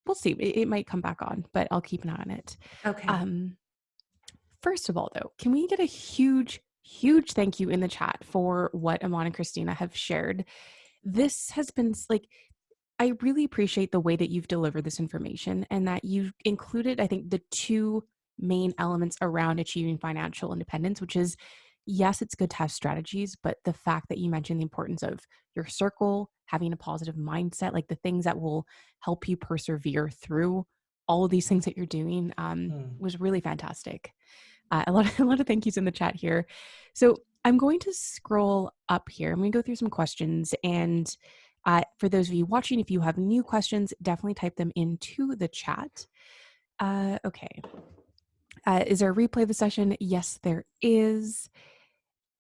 We'll see. It might come back on, but I'll keep an eye on it. Okay. First of all, though, can we get a huge, huge thank you in the chat for what Amon and Christina have shared? This has been like, I really appreciate the way that you've delivered this information and that you've included, I think, the two main elements around achieving financial independence, which is, yes, it's good to have strategies, but the fact that you mentioned the importance of your circle, having a positive mindset, like the things that will help you persevere through all of these things that you're doing was really fantastic. A lot of thank yous in the chat here. So I'm going to scroll up here. I'm going to go through some questions. And for those of you watching, if you have new questions, definitely type them into the chat. Okay. Is there a replay of the session? Yes, there is.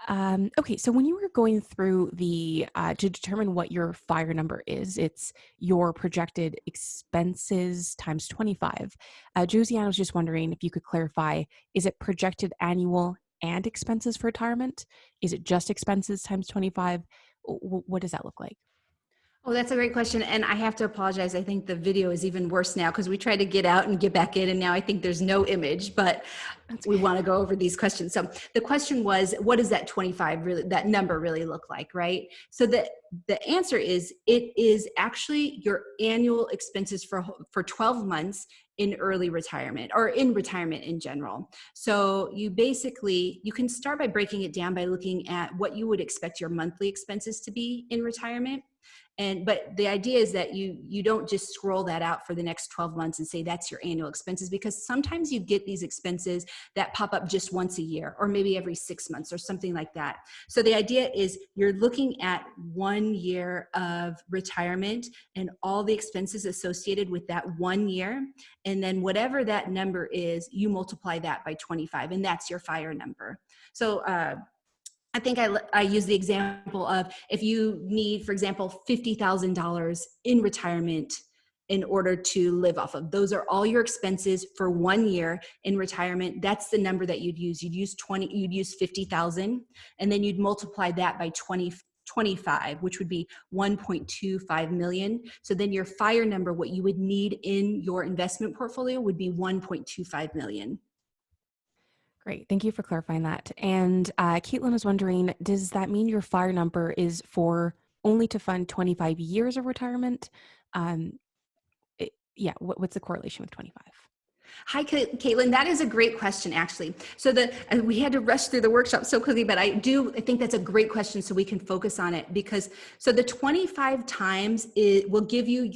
Okay, so when you were going through the to determine what your FIRE number is, it's your projected expenses times 25. Josiane was just wondering if you could clarify, is it projected annual and expenses for retirement? Is it just expenses times 25? What does that look like? Oh, that's a great question. And I have to apologize. I think the video is even worse now because we tried to get out and get back in, and now I think there's no image, but we want to go over these questions. So the question was, what does that 25 really, that number really look like, right? So the answer is, it is actually your annual expenses for 12 months in early retirement, or in retirement in general. So you can start by breaking it down by looking at what you would expect your monthly expenses to be in retirement. But the idea is that you don't just scroll that out for the next 12 months and say that's your annual expenses, because sometimes you get these expenses that pop up just once a year, or maybe every 6 months or something like that. So the idea is you're looking at 1 year of retirement and all the expenses associated with that 1 year. And then whatever that number is, you multiply that by 25, and that's your FIRE number. So, I think I use the example of, if you need, for example, $50,000 in retirement in order to live off of. Those are all your expenses for 1 year in retirement. That's the number that you'd use. You'd use 50,000, and then you'd multiply that by 25, which would be 1.25 million. So then your FIRE number, what you would need in your investment portfolio, would be 1.25 million. Great. Thank you for clarifying that. And Caitlin was wondering, does that mean your FIRE number is for only to fund 25 years of retirement? What's the correlation with 25? Hi, Caitlin. That is a great question, actually. So we had to rush through the workshop so quickly, but I think that's a great question, so we can focus on it. Because so the 25 times will give you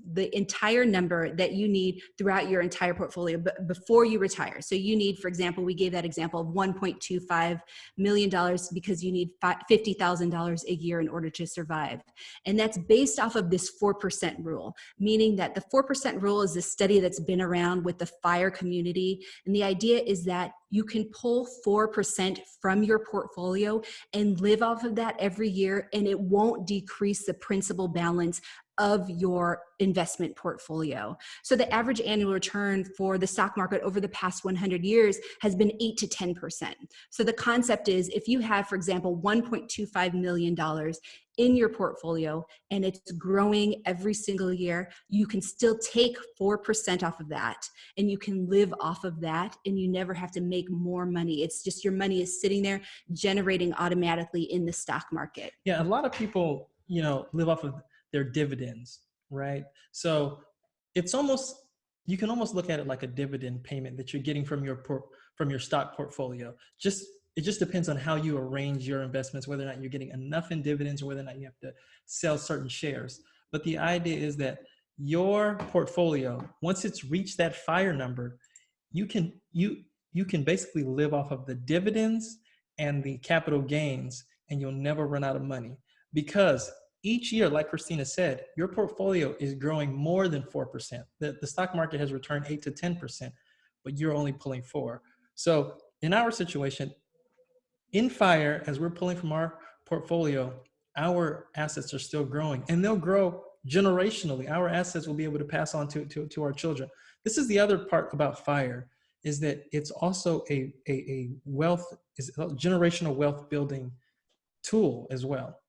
the entire number that you need throughout your entire portfolio before you retire. So you need, for example, we gave that example of $1.25 million because you need $50,000 a year in order to survive. And that's based off of this 4% rule, meaning that the 4% rule is a study that's been around with the FIRE community. And the idea is that you can pull 4% from your portfolio and live off of that every year, and it won't decrease the principal balance of your investment portfolio. So the average annual return for the stock market over the past 100 years has been 8 to 10%. So the concept is, if you have, for example, $1.25 million in your portfolio and it's growing every single year, you can still take 4% off of that, and you can live off of that, and you never have to make more money. It's just your money is sitting there generating automatically in the stock market. Yeah, a lot of people, live off of their dividends, right? So it's almost, you can almost look at it like a dividend payment that you're getting from your from your stock portfolio. It just depends on how you arrange your investments, whether or not you're getting enough in dividends or whether or not you have to sell certain shares. But the idea is that your portfolio, once it's reached that FIRE number, you can basically live off of the dividends and the capital gains, and you'll never run out of money, because each year, like Christina said, your portfolio is growing more than 4%. The stock market has returned 8 to 10%, but you're only pulling 4. So in our situation, in FIRE, as we're pulling from our portfolio, our assets are still growing, and they'll grow generationally. Our assets will be able to pass on to our children. This is the other part about FIRE, is that it's also a generational wealth building tool as well.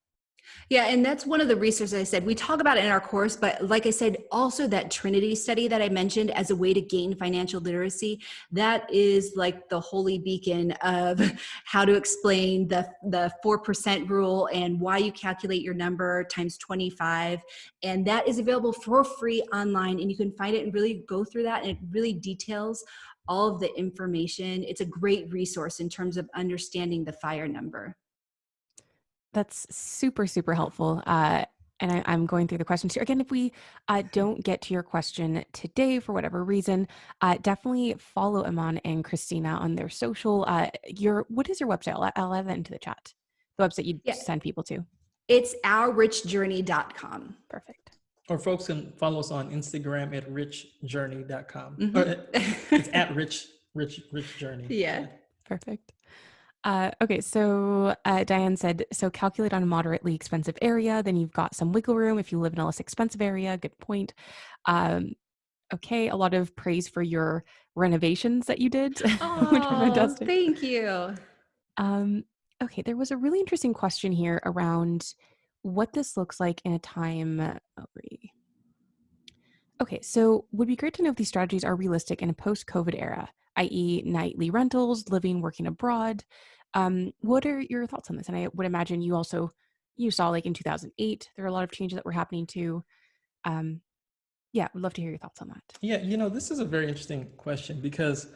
Yeah, and that's one of the research I said. We talk about it in our course, but like I said, also that Trinity study that I mentioned as a way to gain financial literacy, that is like the holy beacon of how to explain the 4% rule and why you calculate your number times 25. And that is available for free online, and you can find it and really go through that, and it really details all of the information. It's a great resource in terms of understanding the FIRE number. That's super, super helpful. And I'm going through the questions here. Again, if we don't get to your question today for whatever reason, definitely follow Amon and Christina on their social. What is your website? I'll add that into the chat. The website you send people to. It's ourrichjourney.com. Perfect. Or folks can follow us on Instagram at richjourney.com. Mm-hmm. Or it's at richjourney. Yeah. Perfect. Okay, so Diane said, so calculate on a moderately expensive area, then you've got some wiggle room if you live in a less expensive area. Good point. Okay, a lot of praise for your renovations that you did, which were fantastic. Thank you. Okay, there was a really interesting question here around what this looks like in a time. Okay, so would be great to know if these strategies are realistic in a post-COVID era, i.e. nightly rentals, living, working abroad. What are your thoughts on this? And I would imagine you saw like in 2008, there are a lot of changes that were happening too. Yeah, would love to hear your thoughts on that. Yeah, this is a very interesting question, because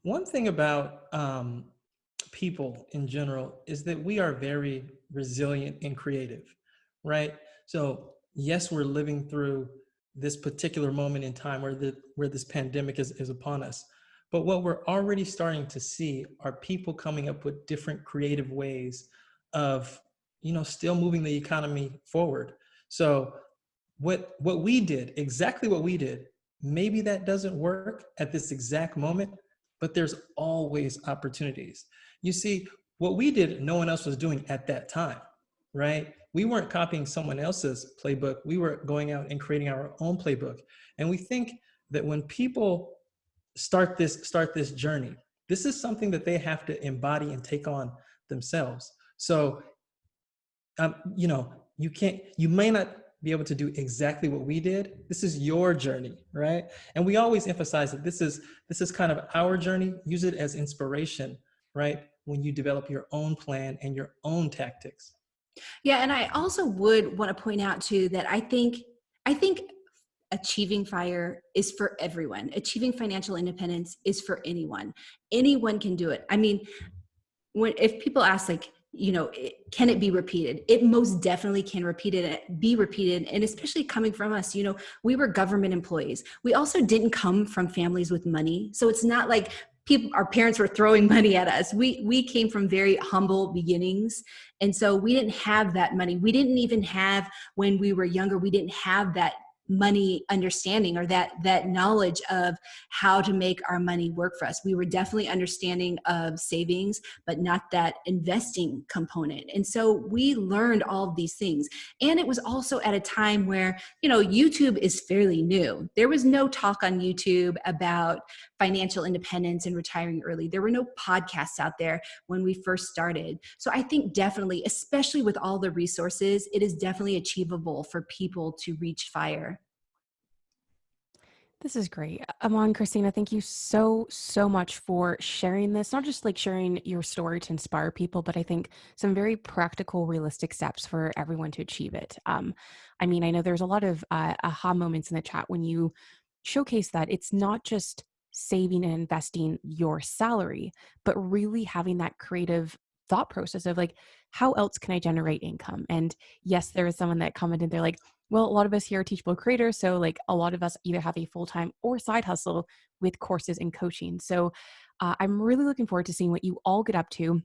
one thing about people in general is that we are very resilient and creative, right? So yes, we're living through this particular moment in time where this pandemic is upon us. But what we're already starting to see are people coming up with different creative ways of, still moving the economy forward. So what we did, exactly what we did, maybe that doesn't work at this exact moment, but there's always opportunities. You see, what we did, no one else was doing at that time, right? We weren't copying someone else's playbook. We were going out and creating our own playbook. And we think that when people start this journey, this is something that they have to embody and take on themselves. So, you may not be able to do exactly what we did. This is your journey, right? And we always emphasize that this is kind of our journey. Use it as inspiration, right? When you develop your own plan and your own tactics. Yeah, and I also would want to point out too that I think achieving FIRE is for everyone. Achieving financial independence is for anyone. Anyone can do it. I mean, if people ask like, can it be repeated? It most definitely can be repeated. And especially coming from us, we were government employees. We also didn't come from families with money. So it's not like our parents were throwing money at us. We came from very humble beginnings. And so we didn't have that money. We didn't even have, when we were younger, we didn't have that money understanding or that knowledge of how to make our money work for us. We were definitely understanding of savings, but not that investing component. And so we learned all of these things. And it was also at a time where, YouTube is fairly new. There was no talk on YouTube about financial independence and retiring early. There were no podcasts out there when we first started. So I think definitely, especially with all the resources, it is definitely achievable for people to reach FIRE. This is great. Amon, Christina, thank you so, so much for sharing this. Not just like sharing your story to inspire people, but I think some very practical, realistic steps for everyone to achieve it. I know there's a lot of aha moments in the chat when you showcase that it's not just saving and investing your salary, but really having that creative thought process of like, how else can I generate income? And yes, there was someone that commented, they're like, well, a lot of us here are teachable creators. So like a lot of us either have a full-time or side hustle with courses and coaching. So I'm really looking forward to seeing what you all get up to.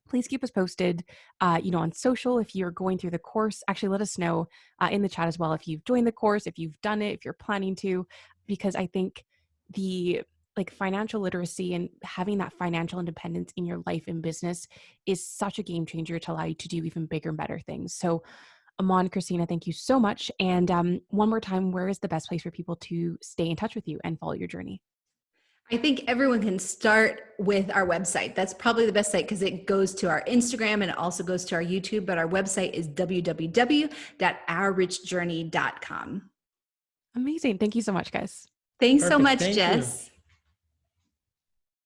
Please keep us posted, on social. If you're going through the course, actually let us know in the chat as well if you've joined the course, if you've done it, if you're planning to, because I think the like financial literacy and having that financial independence in your life and business is such a game changer to allow you to do even bigger and better things. So, Amon, Christina, thank you so much. And one more time, where is the best place for people to stay in touch with you and follow your journey? I think everyone can start with our website. That's probably the best site because it goes to our Instagram and it also goes to our YouTube, but our website is www.ourrichjourney.com. Amazing. Thank you so much, guys. Thanks so Perfect. much, Thank you. Jess.